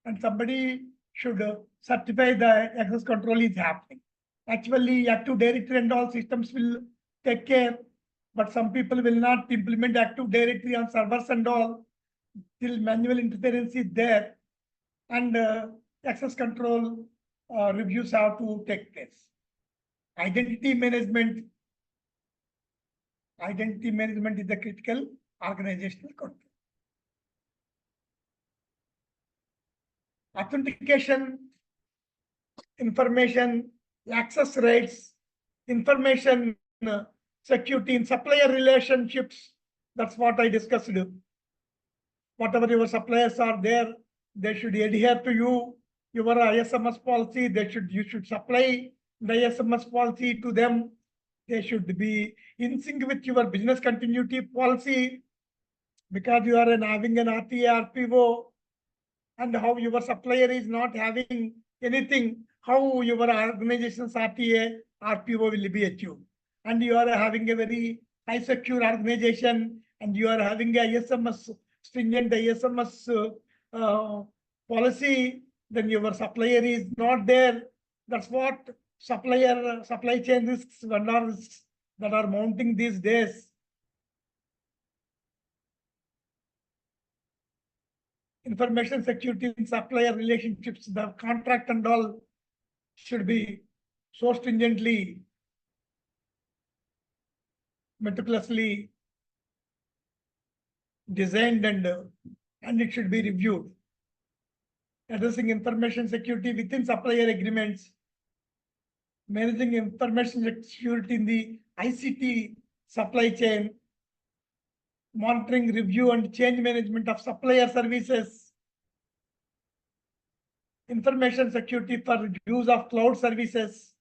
and somebody should certify the access control is happening. Actually, Active Directory and all systems will take care, but some people will not implement Active Directory on servers and all till manual interference is there, and access control reviews have to take place. Identity management. Identity management is the critical organizational control. Authentication, information, access rights, information security in supplier relationships. That's what I discussed. Whatever your suppliers are there, they should adhere to you. Your ISMS policy, you should supply the ISMS policy to them. They should be in sync with your business continuity policy, because you are having an RTA, RPO, and how your supplier is not having anything, how your organization's RTA, RPO will be achieved. And you are having a very high secure organization, and you are having a ISMS, stringent ISMS policy, then your supplier is not there. That's what supply chain risks, vendor risks that are mounting these days. Information security in supplier relationships, the contract and all should be so stringently, meticulously designed, and it should be reviewed. Addressing information security within supplier agreements, managing information security in the ICT supply chain, monitoring, review, and change management of supplier services, information security for use of cloud services,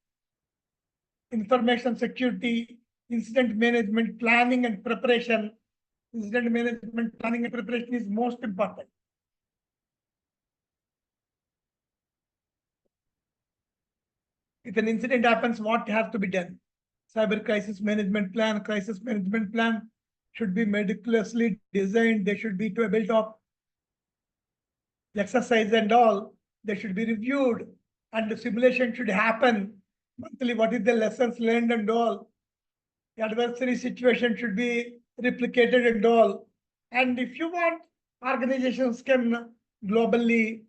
information security, incident management, planning and preparation. Incident management, planning and preparation is most important. If an incident happens, what has to be done? Cyber crisis management plan should be meticulously designed. They should be to a built up exercise and all. They should be reviewed, and the simulation should happen monthly. What is the lessons learned and all? The adversary situation should be replicated and all. And if you want, organizations can globally,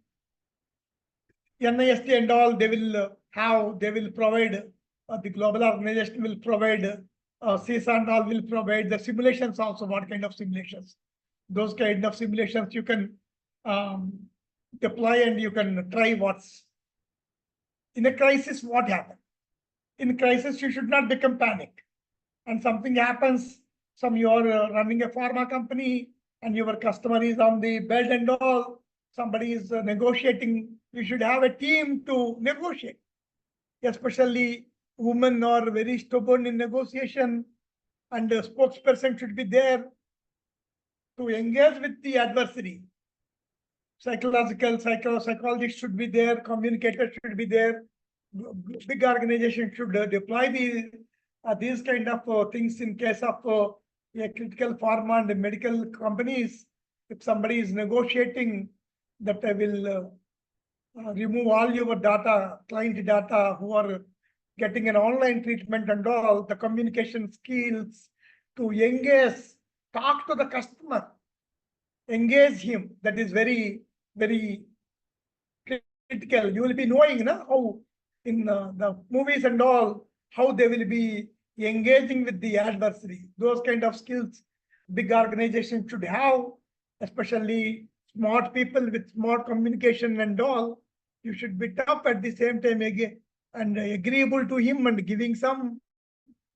NIST and all, they will provide, the global organization will provide, CISA and all will provide the simulations also. What kind of simulations? Those kind of simulations you can deploy, and you can try what's in a crisis. What happened? In crisis, you should not become panic. And something happens, you are running a pharma company and your customer is on the bed and all, somebody is negotiating. You should have a team to negotiate, especially women are very stubborn in negotiation, and a spokesperson should be there to engage with the adversary. Psychologist should be there, communicators should be there. Big organization should deploy these kind of things in case of a critical pharma and medical companies. If somebody is negotiating, that I will remove all your data, client data, who are getting an online treatment and all, the communication skills to engage, talk to the customer, engage him. That is very, very critical. You will be knowing how in the movies and all, how they will be engaging with the adversary. Those kind of skills big organizations should have, especially smart people with smart communication and all. You should be tough at the same time again and agreeable to him and giving some,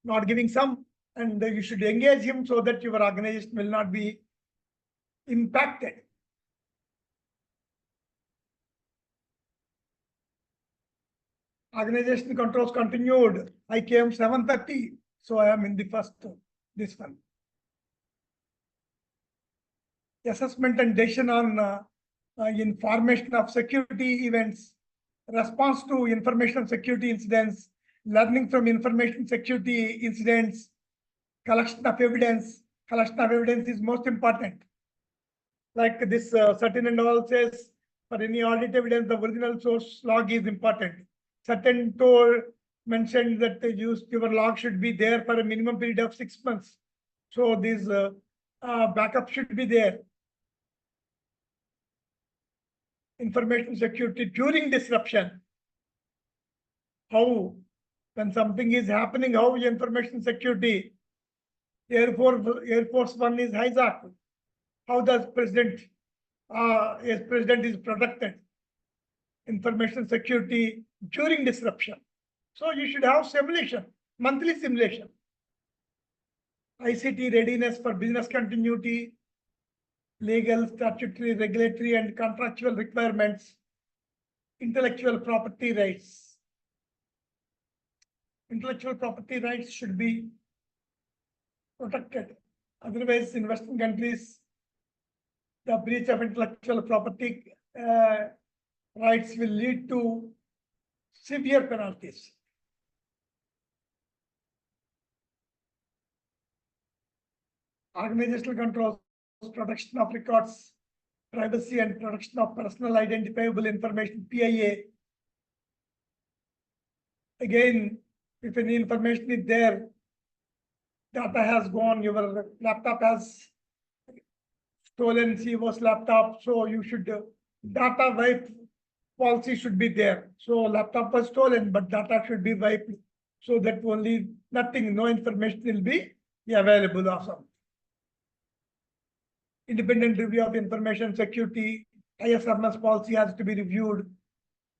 not giving some, and you should engage him so that your organization will not be impacted. Organization controls continued. I came 7:30, so I am in the first, this one. Assessment and decision on information of security events, response to information security incidents, learning from information security incidents, collection of evidence. Collection of evidence is most important. Like this certain and all says, for any audit evidence, the original source log is important. Certain told mentioned that your log should be there for a minimum period of 6 months. So this backup should be there. Information security during disruption. How, when something is happening, how information security, Air Force One is hijacked. How does president is protected? Information security during disruption. So you should have simulation, monthly simulation. ICT readiness for business continuity, legal, statutory, regulatory, and contractual requirements, intellectual property rights. Intellectual property rights should be protected. Otherwise, in Western countries, the breach of intellectual property rights will lead to severe penalties. Organizational controls, protection of records, privacy and protection of personal identifiable information, PIA. Again, if any information is there, data has gone, your laptop has stolen CEO's laptop, so you should, data wipe policy should be there. So laptop was stolen, but data should be wiped so that only nothing, no information will be available also. Independent review of information security, ISMS policy has to be reviewed.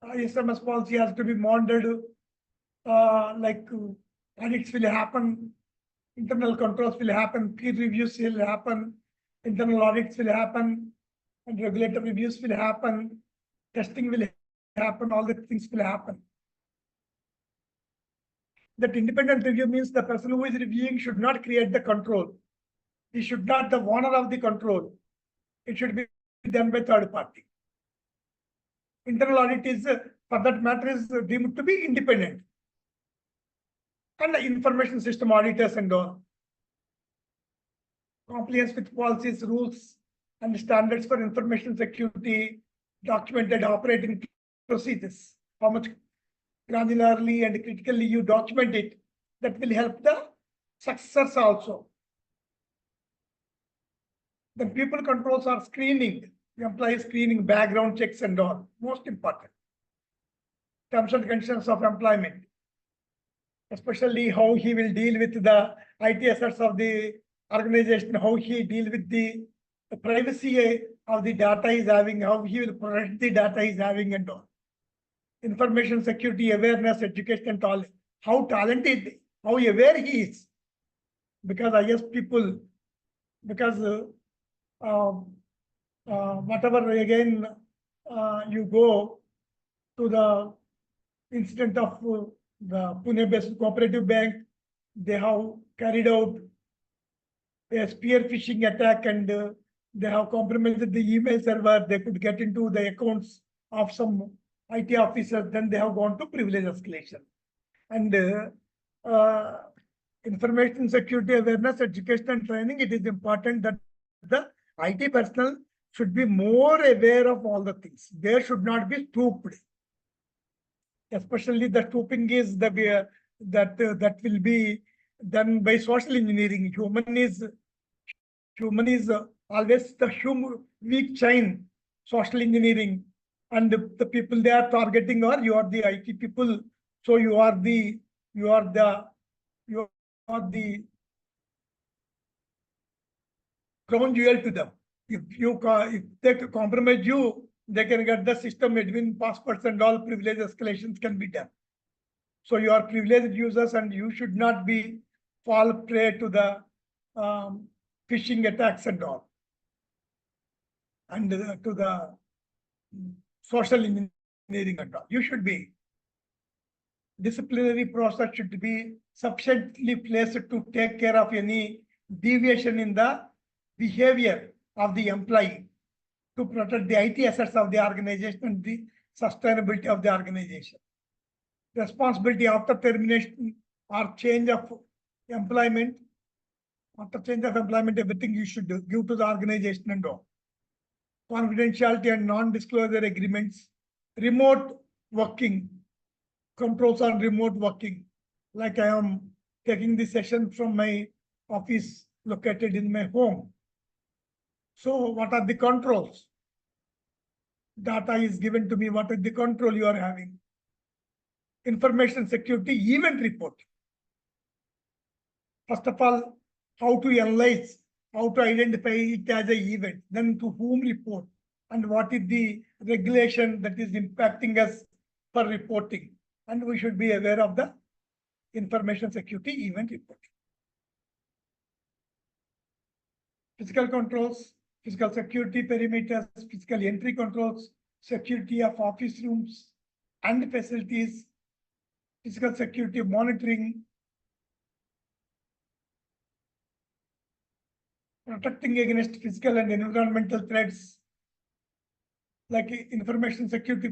ISMS policy has to be monitored, like audits will happen, internal controls will happen, peer reviews will happen, internal audits will happen, and regulatory reviews will happen, testing will happen, all the things will happen. That independent review means the person who is reviewing should not create the control. He should not the owner of the control. It should be done by third party. Internal audit is, for that matter, is deemed to be independent. And the information system auditors and all. Compliance with policies, rules, and standards for information security, documented operating procedures. How much granularly and critically you document it, that will help the success also. The people controls are screening, employee screening, background checks and all, most important. Terms and conditions of employment, especially how he will deal with the IT assets of the organization, how he deal with the privacy of the data he's having, how he will protect the data he's having and all. Information security, awareness, education and all, how talented, how aware he is. Because IS people, because whatever again you go to the incident of the Pune-based cooperative bank, they have carried out a spear phishing attack and they have compromised the email server. They could get into the accounts of some IT officers. Then they have gone to privilege escalation. And information security awareness, education and training, it is important that the IT personnel should be more aware of all the things. They should not be stooped. Especially the stooping is the way that will be done by social engineering. Human is always the weak chain, social engineering, and the people they are targeting are you are the IT people. So you are the crown jewel to them. If they compromise you, they can get the system admin passwords and all privilege escalations can be done. So you are privileged users and you should not be fall prey to the phishing attacks and all. And to the social engineering and all. You should be. Disciplinary process should be sufficiently placed to take care of any deviation in the behavior of the employee to protect the IT assets of the organization and the sustainability of the organization. Responsibility after termination or change of employment. After change of employment, everything you should give to the organization and all. Confidentiality and non-disclosure agreements. Remote working. Controls on remote working. Like I am taking this session from my office located in my home. So what are the controls? Data is given to me. What is the control you are having? Information security event report. First of all, how to analyze, how to identify it as an event, then to whom report, and what is the regulation that is impacting us for reporting. And we should be aware of the information security event report. Physical controls, physical security perimeters, physical entry controls, security of office rooms and facilities, physical security monitoring, protecting against physical and environmental threats, like information security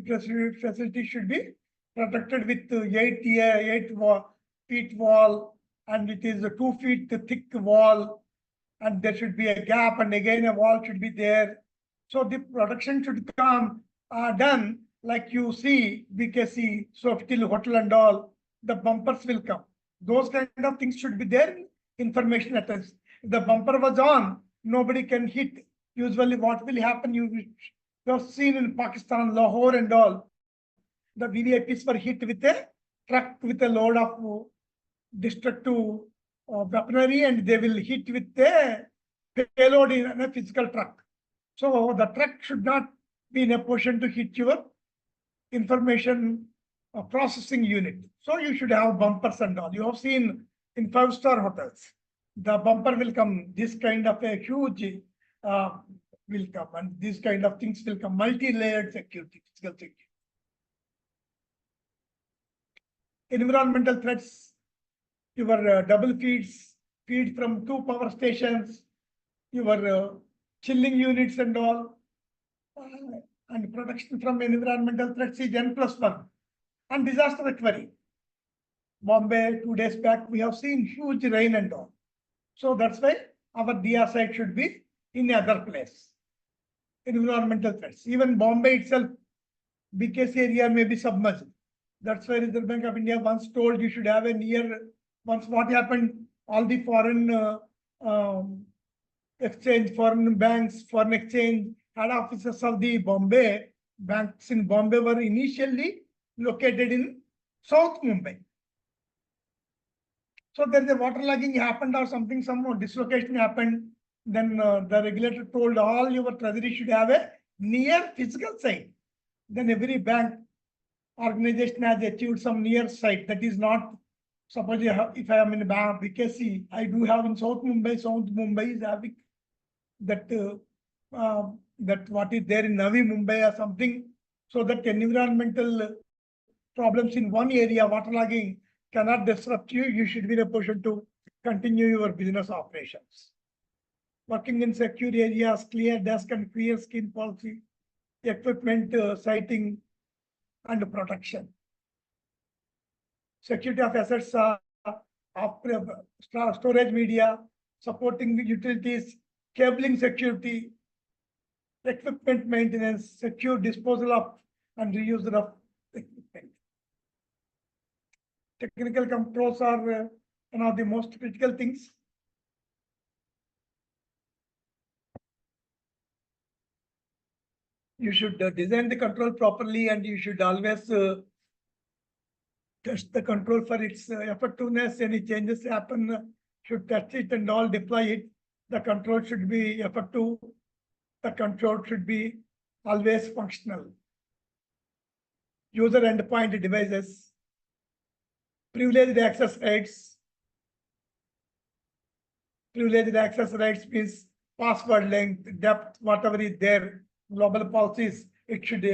facility should be protected with 8 feet wall, and it is a 2 feet thick wall, and there should be a gap, and again a wall should be there. So the protection should come done like you see BKC, Sofitel Hotel and all, the bumpers will come. Those kind of things should be there in information attached. If the bumper was on, nobody can hit. Usually what will happen, you have seen in Pakistan, Lahore and all, the VVIPs were hit with a truck with a load of destructive weaponry, and they will hit with a payload in a physical truck. So the truck should not be in a position to hit your information processing unit. So you should have bumpers and all. You have seen in 5-star hotels, the bumper will come, this kind of a huge will come, and these kind of things will come, multi-layered security, physical security. Environmental threats, your double feed from 2 power stations, your chilling units and all, and protection from environmental threats is N+1. And disaster recovery. Bombay, 2 days back, we have seen huge rain and all. So that's why our DR site should be in other place. Environmental threats. Even Bombay itself, BKC area may be submerged. That's why Reserve Bank of India once told you should have a once what happened, all the foreign exchange, foreign banks, foreign exchange head offices of the Bombay, banks in Bombay were initially located in South Mumbai. So there's a waterlogging happened or something, some dislocation happened. Then the regulator told all your treasury should have a near physical site. Then every bank organization has achieved some near site. That is not, suppose if I am in a bank, BKC, I do have in South Mumbai is having that, that what is there in Navi Mumbai or something, so that environmental problems in one area, waterlogging cannot disrupt you. You should be in a position to continue your business operations. Working in secure areas, clear desk and clear skin policy, equipment sighting and protection. Security of assets, storage media, supporting the utilities, cabling security, equipment maintenance, secure disposal of and reuse of equipment. Technical controls are one of the most critical things. You should design the control properly, and you should always test the control for its effectiveness. Any changes happen, should test it and all deploy it. The control should be effective. The control should be always functional. User endpoint devices, privileged access rights. Privileged access rights means password length, depth, whatever is there. Global policies, it should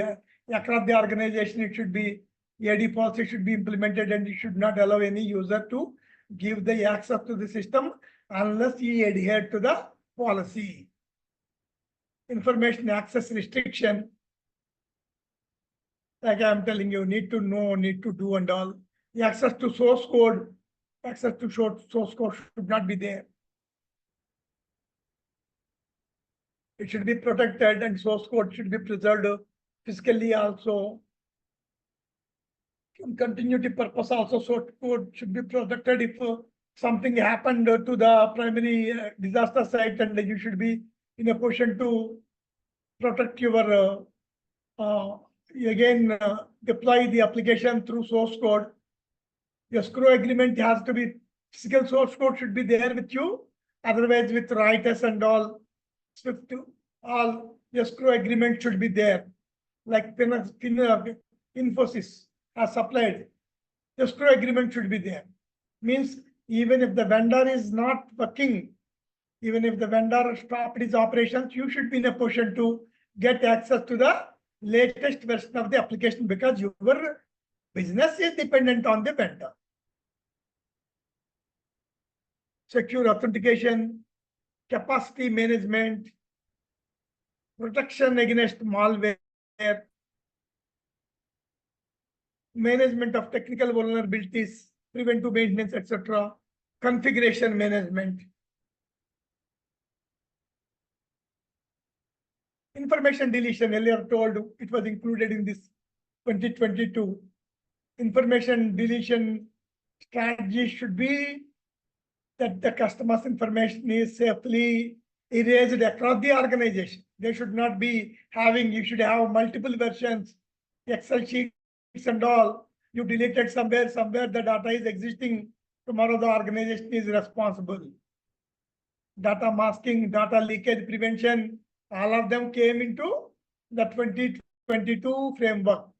across the organization, it should be AD policy should be implemented, and you should not allow any user to give the access to the system unless he adhere to the policy. Information access restriction, like I'm telling you, need to know, need to do and all. The access to source code, access to source code should not be there. It should be protected, and source code should be preserved physically also. In continuity purpose also, source code should be protected if something happened to the primary disaster site, and you should be in a position to protect your deploy the application through source code. Your escrow agreement has to be physical source code should be there with you. Otherwise, with writers and all, Swift, all escrow agreement should be there. Like Infosys has supplied, escrow agreement should be there. Means even if the vendor is not working, even if the vendor stopped his operations, you should be in a position to get access to the latest version of the application, because your business is dependent on the vendor. Secure authentication, capacity management, protection against malware, management of technical vulnerabilities, preventive maintenance, etc., configuration management. Information deletion, earlier told it was included in this 2022. Information deletion strategy should be that the customer's information is safely erased across the organization. They should not be having, you should have multiple versions, Excel sheets and all. You deleted somewhere the data is existing. Tomorrow the organization is responsible. Data masking, data leakage prevention, all of them came into the 2022 framework.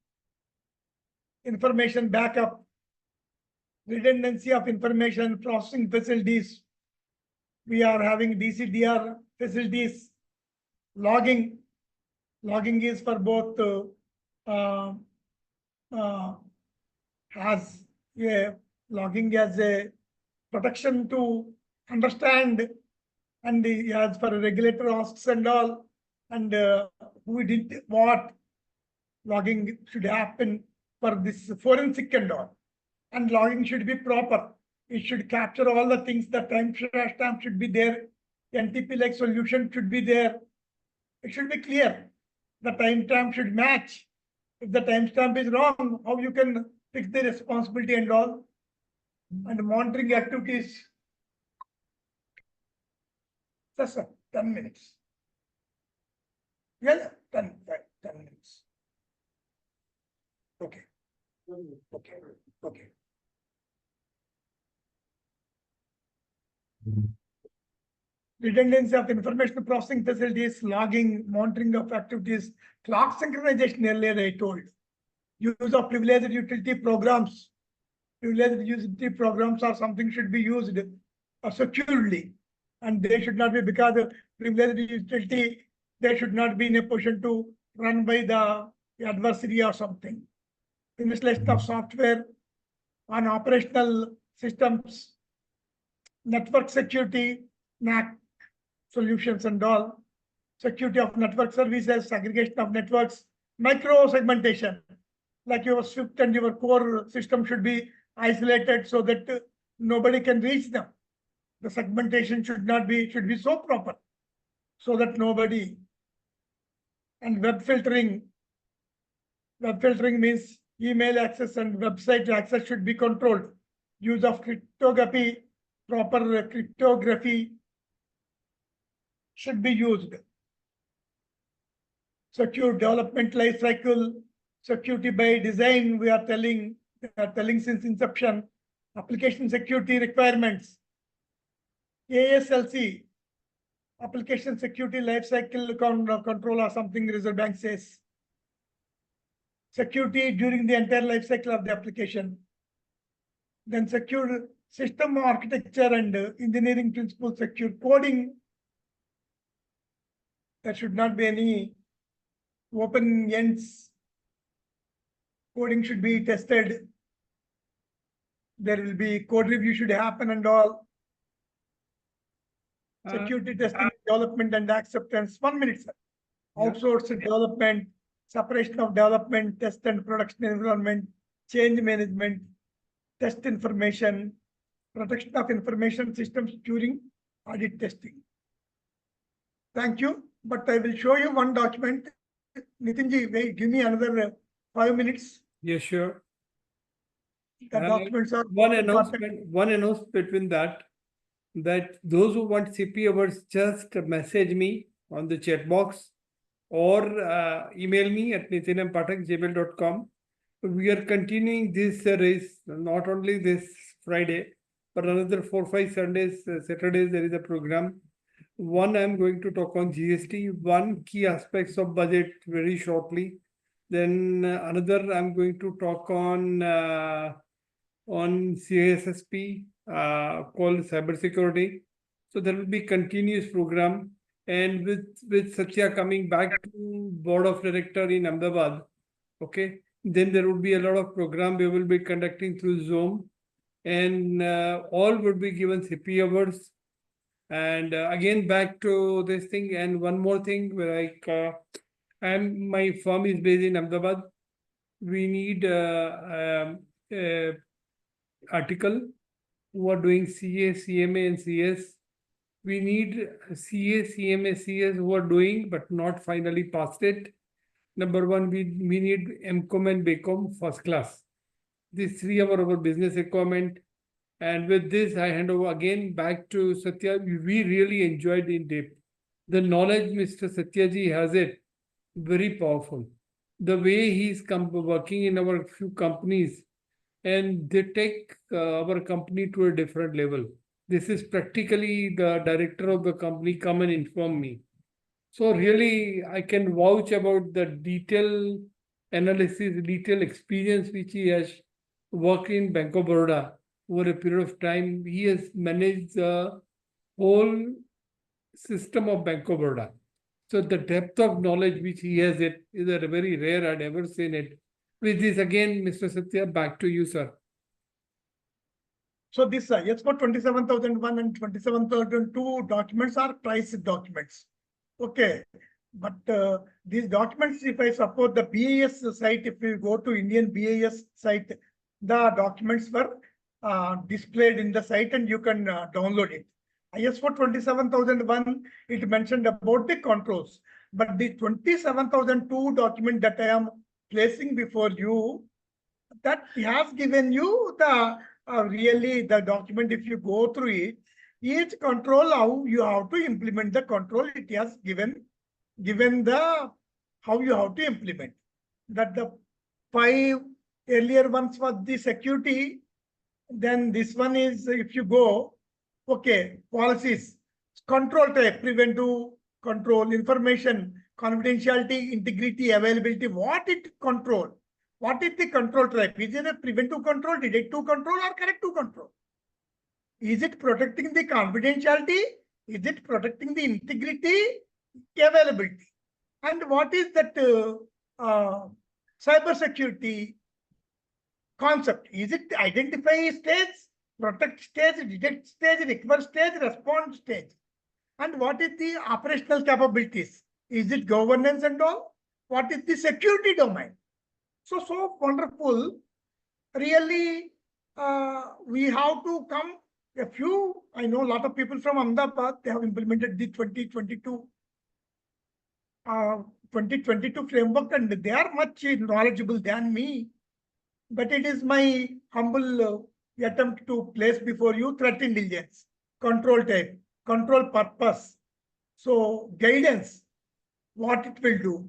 Information backup, redundancy of information processing facilities. We are having DCDR facilities. Logging is for both has a logging as a protection to understand, and as for regulator asks and all, and who did what, logging should happen for this forensic and all. And logging should be proper. It should capture all the things. The timestamp should be there. NTP-like solution should be there. It should be clear. The timestamp should match. If the timestamp is wrong, how you can fix the responsibility and all. And monitoring activities. Sir, 10 minutes. Yeah, 10 minutes. Okay. Redundancy of information processing facilities, logging, monitoring of activities, clock synchronization earlier I told. Use of privileged utility programs. Privileged utility programs or something should be used securely. And they should not be, because the privileged utility, they should not be in a position to run by the adversary or something. installation of software on operational systems, network security, NAC solutions and all, security of network services, aggregation of networks, micro segmentation, like your Swift and your core system should be isolated so that nobody can reach them. The segmentation should be so proper so that nobody. And web filtering. Web filtering means email access and website access should be controlled. Use of cryptography, proper cryptography should be used. Secure development life cycle, security by design, we are telling since inception. Application security requirements, ASLC, application security life cycle control or something Reserve Bank says. Security during the entire life cycle of the application. Then secure system architecture and engineering principles, secure coding. There should not be any open ends. Coding should be tested. There will be code review should happen and all. Security testing, development and acceptance. 1 minute, sir. Yeah. Outsourced development, separation of development, test and production environment, change management, test information, protection of information systems during audit testing. Thank you. But I will show you one document. Nitinji, wait, give me another 5 minutes. Yeah, sure. The documents are One important. announcement between that those who want CP hours, just message me on the chat box or email me at nitin@pathak@gmail.com. We are continuing this race, not only this Friday, but another 4-5 Sundays, Saturdays, there is a program. One, I'm going to talk on GST, one key aspects of budget very shortly. Then another, I'm going to talk on CISSP, called cybersecurity. So there will be continuous program, and with Satya coming back to board of director in Ahmedabad, okay, then there will be a lot of program we will be conducting through Zoom, and all would be given CP hours. And again, back to this thing, and one more thing, like my firm is based in Ahmedabad. We need article who are doing CA, CMA, and CS. We need CA, CMA, CS who are doing but not finally passed it. Number one, we need MCOM and BCom first class. These three are our business requirement. And with this, I hand over again back to Satya. We really enjoyed in depth. The knowledge Mr. Satyaji has it, very powerful. The way he's working in our few companies, and they take our company to a different level. This is practically the director of the company come and inform me. So really, I can vouch about the detailed analysis, detailed experience which he has worked in Bank of Baroda over a period of time. He has managed the whole system of Bank of Baroda. So the depth of knowledge which he has it is a very rare. I'd ever seen it. With this again, Mr. Satya, back to you, sir. So this S4 27,001 and 27,002 documents are price documents. Okay. But these documents, if I suppose the BAS site, if you go to Indian BAS site, the documents were displayed in the site and you can download it. IS4 27,001, it mentioned about the controls, but the 27,002 document that I am placing before you, that has given you the really the document. If you go through it, each control, how you have to implement the control, it has given the how you have to implement. That the 5 earlier ones was the security. Then this one is, if you go, okay, policies, control type, preventive control, information, confidentiality, integrity, availability, what it control? What is the control type? Is it a preventive control, detective control, or corrective control? Is it protecting the confidentiality? Is it protecting the integrity, availability? And what is that cyber security? concept. Is it identify stage, protect stage, detect stage, recover stage, respond stage? And what is the operational capabilities? Is it governance and all? What is the security domain? So wonderful. Really, we have to come a few. I know a lot of people from Ahmedabad, they have implemented the 2022 framework, and they are much knowledgeable than me. But it is my humble attempt to place before you threat intelligence, control type, control purpose. So guidance, what it will do,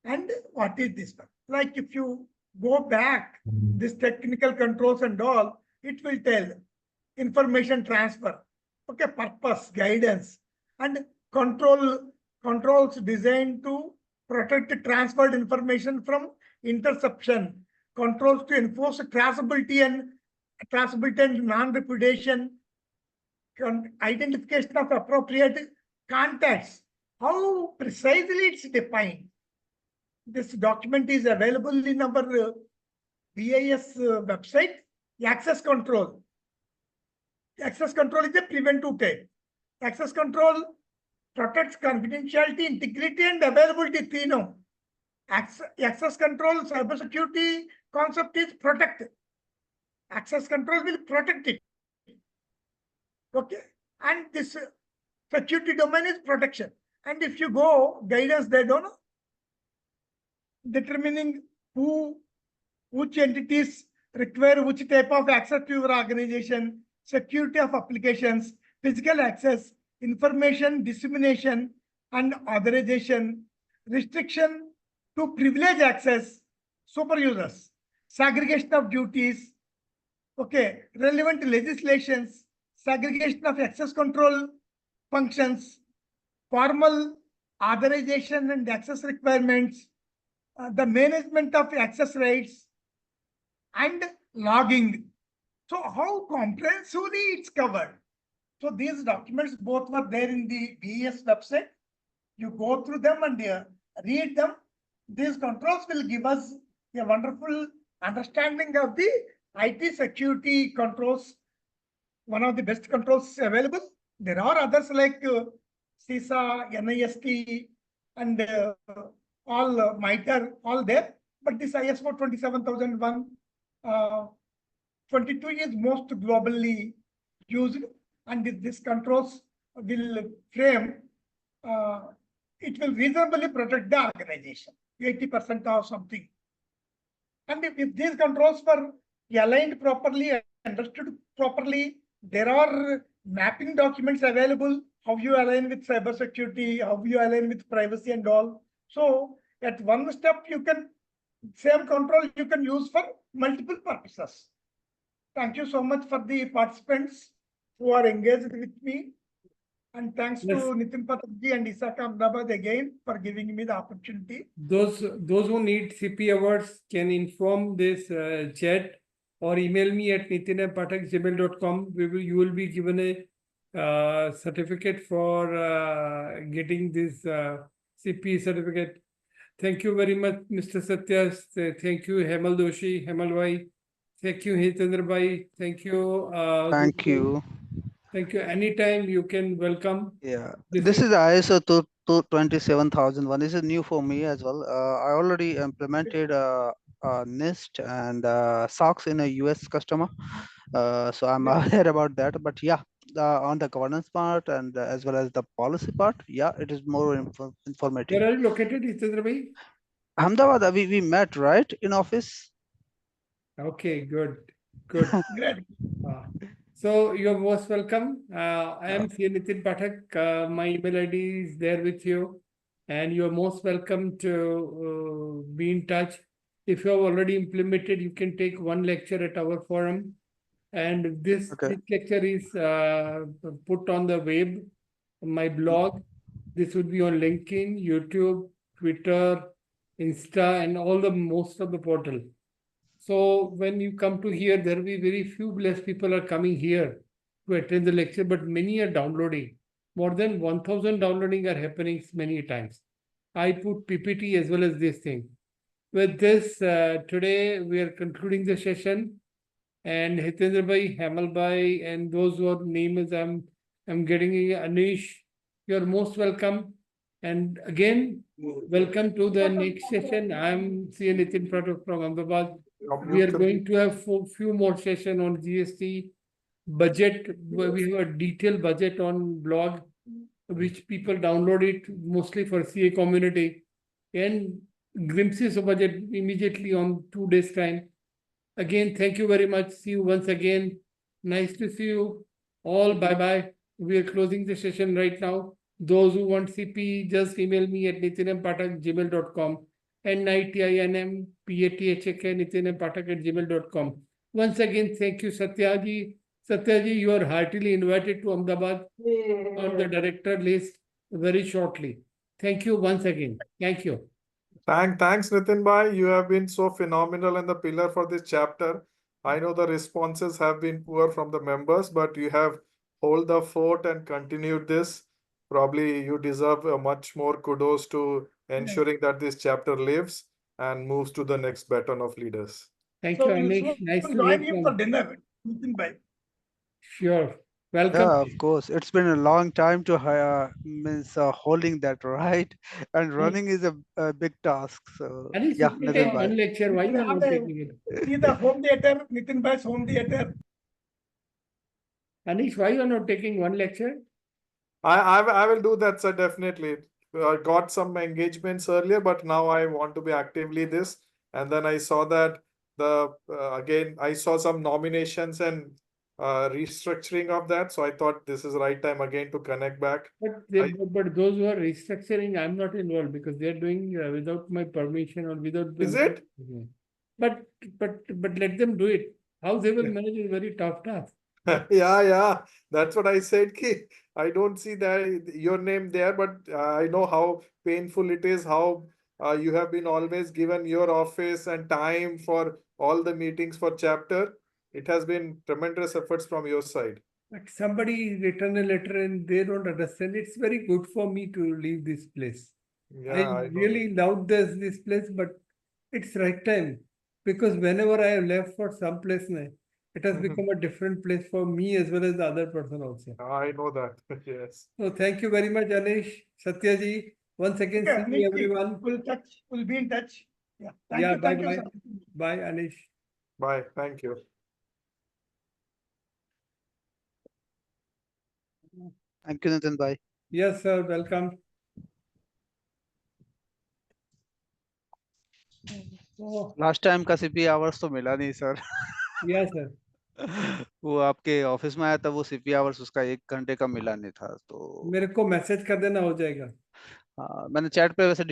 and what is this one. Like if you go back, this technical controls and all, it will tell information transfer, okay, purpose, guidance, and controls designed to protect the transferred information from interception, controls to enforce traceability and non-repudiation, identification of appropriate contacts. How precisely it's defined. This document is available in our BIS website. Access control. Access control is a preventive type. Access control protects confidentiality, integrity, and availability. Tino. Access control, cybersecurity concept is protect. Access control will protect it. Okay. And this security domain is protection. And if you go guidance, they don't know. Determining which entities require which type of access to your organization, security of applications, physical access, information dissemination and authorization, restriction to privilege access, super users, segregation of duties, okay, relevant legislations, segregation of access control functions, formal authorization and access requirements, the management of access rights, and logging. So how comprehensively it's covered. So these documents both were there in the BES website. You go through them and read them. These controls will give us a wonderful understanding of the IT security controls, one of the best controls available. There are others like CISA, NIST, and all MITRE, all there. But this ISO 27001, 22 is most globally used, and this controls will frame, it will reasonably protect the organization, 80% or something. And if these controls were aligned properly, understood properly, there are mapping documents available, how you align with cybersecurity, how you align with privacy and all. So at one step, you can, same control you can use for multiple purposes. Thank you so much for the participants who are engaged with me. And thanks to Nitin Pathak and Isaac Ahmedabad again for giving me the opportunity. Those who need CP awards can inform this chat or email me at nitin@pathak@gmail.com. You will be given a certificate for getting this CP certificate. Thank you very much, Mr. Satyas. Thank you, Hemal Doshi, Hemal Bhai. Thank you, Hitendra Bhai. Thank you. Thank you. Thank you. Anytime you can welcome. Yeah, this is ISO 27001. This is new for me as well. I already implemented NIST and SOX in a US customer. So I'm aware about that. But yeah, on the governance part and as well as the policy part, yeah, it is more informative. Where are you located, Hitendra Bhai? Ahmedabad, we met, right, in office? Okay, good. Great. So you're most welcome. I am Nitin Pathak. My email ID is there with you, and you're most welcome to be in touch. If you have already implemented, you can take one lecture at our forum, and this lecture is put on the web, my blog. This would be on LinkedIn, YouTube, Twitter, Insta, and most of the portal. So when you come to here, there will be very few less people are coming here to attend the lecture, but many are downloading. More than 1,000 downloading are happening many times. I put PPT as well as this thing. With this, today we are concluding the session. And Hitendra Bhai, Hemal Bhai, and those who are names I'm getting Anish, you're most welcome. And again, welcome to the next session. I'm CA Nitin Pathak from Ahmedabad. We are going to have few more session on GST budget. Where we have a detailed budget on blog, which people download it mostly for CA community, and glimpses of budget immediately on 2 days time. Again, thank you very much. See you once again. Nice to see you all. Bye-bye. We are closing the session right now. Those who want CP, just email me at nitinampathak@gmail.com and nitinampathak@gmail.com. Once again, thank you, Satyaji. Satyaji, you are heartily invited to Ahmedabad on the director list very shortly. Thank you once again. Thank you. Thanks, Nitin bhai. You have been so phenomenal and the pillar for this chapter. I know the responses have been poor from the members, but you have hold the fort and continued this. Probably you deserve a much more kudos to ensuring that this chapter lives and moves to the next baton of leaders. Thank So you, we'll Anish. soon Nice to join hear you for from. dinner, Nitin bhai. Sure. Welcome. Yeah, of course. It's been a long time to holding that, right? And running is a big task. So Anish, yeah, you can Nitin take bhai. one lecture. Why you are not taking it? See the home theater, Nitin bhai's home theater. Anish, why you are not taking one lecture? I will do that, sir, definitely. I got some engagements earlier, but now I want to be actively this. And then I saw that again, I saw some nominations and restructuring of that. So I thought this is the right time again to connect back. But those who are restructuring, I'm not involved because they are doing without my permission or without. Is it? But let them do it. How they will manage is very tough task. Yeah. That's what I said. I don't see that your name there, but I know how painful it is, how you have been always given your office and time for all the meetings for chapter. It has been tremendous efforts from your side. But somebody written a letter and they don't understand. It's very good for me to leave this place. Yeah, I I know. really loved this place, but it's right time. Because whenever I have left for some place, it has become a different place for me as well as the other person also. I know that. Yes. So thank you very much, Anish, Satyaji. Once again, Yeah, see you everyone. We'll be in touch. Yeah. Yeah, Thank you, bye-bye. sir. Bye, Anish. Bye. Thank you. Thank you, Nitin bhai. Yes, sir. Welcome. Oh, last time का CP hours तो मिला नहीं sir. yes, sir. वो आपके office में आया था, वो सीपी आवर्स उसका 1 घंटे का मिला नहीं था. तो मेरे को मैसेज कर देना, हो जाएगा. मैंने चैट पे वैसे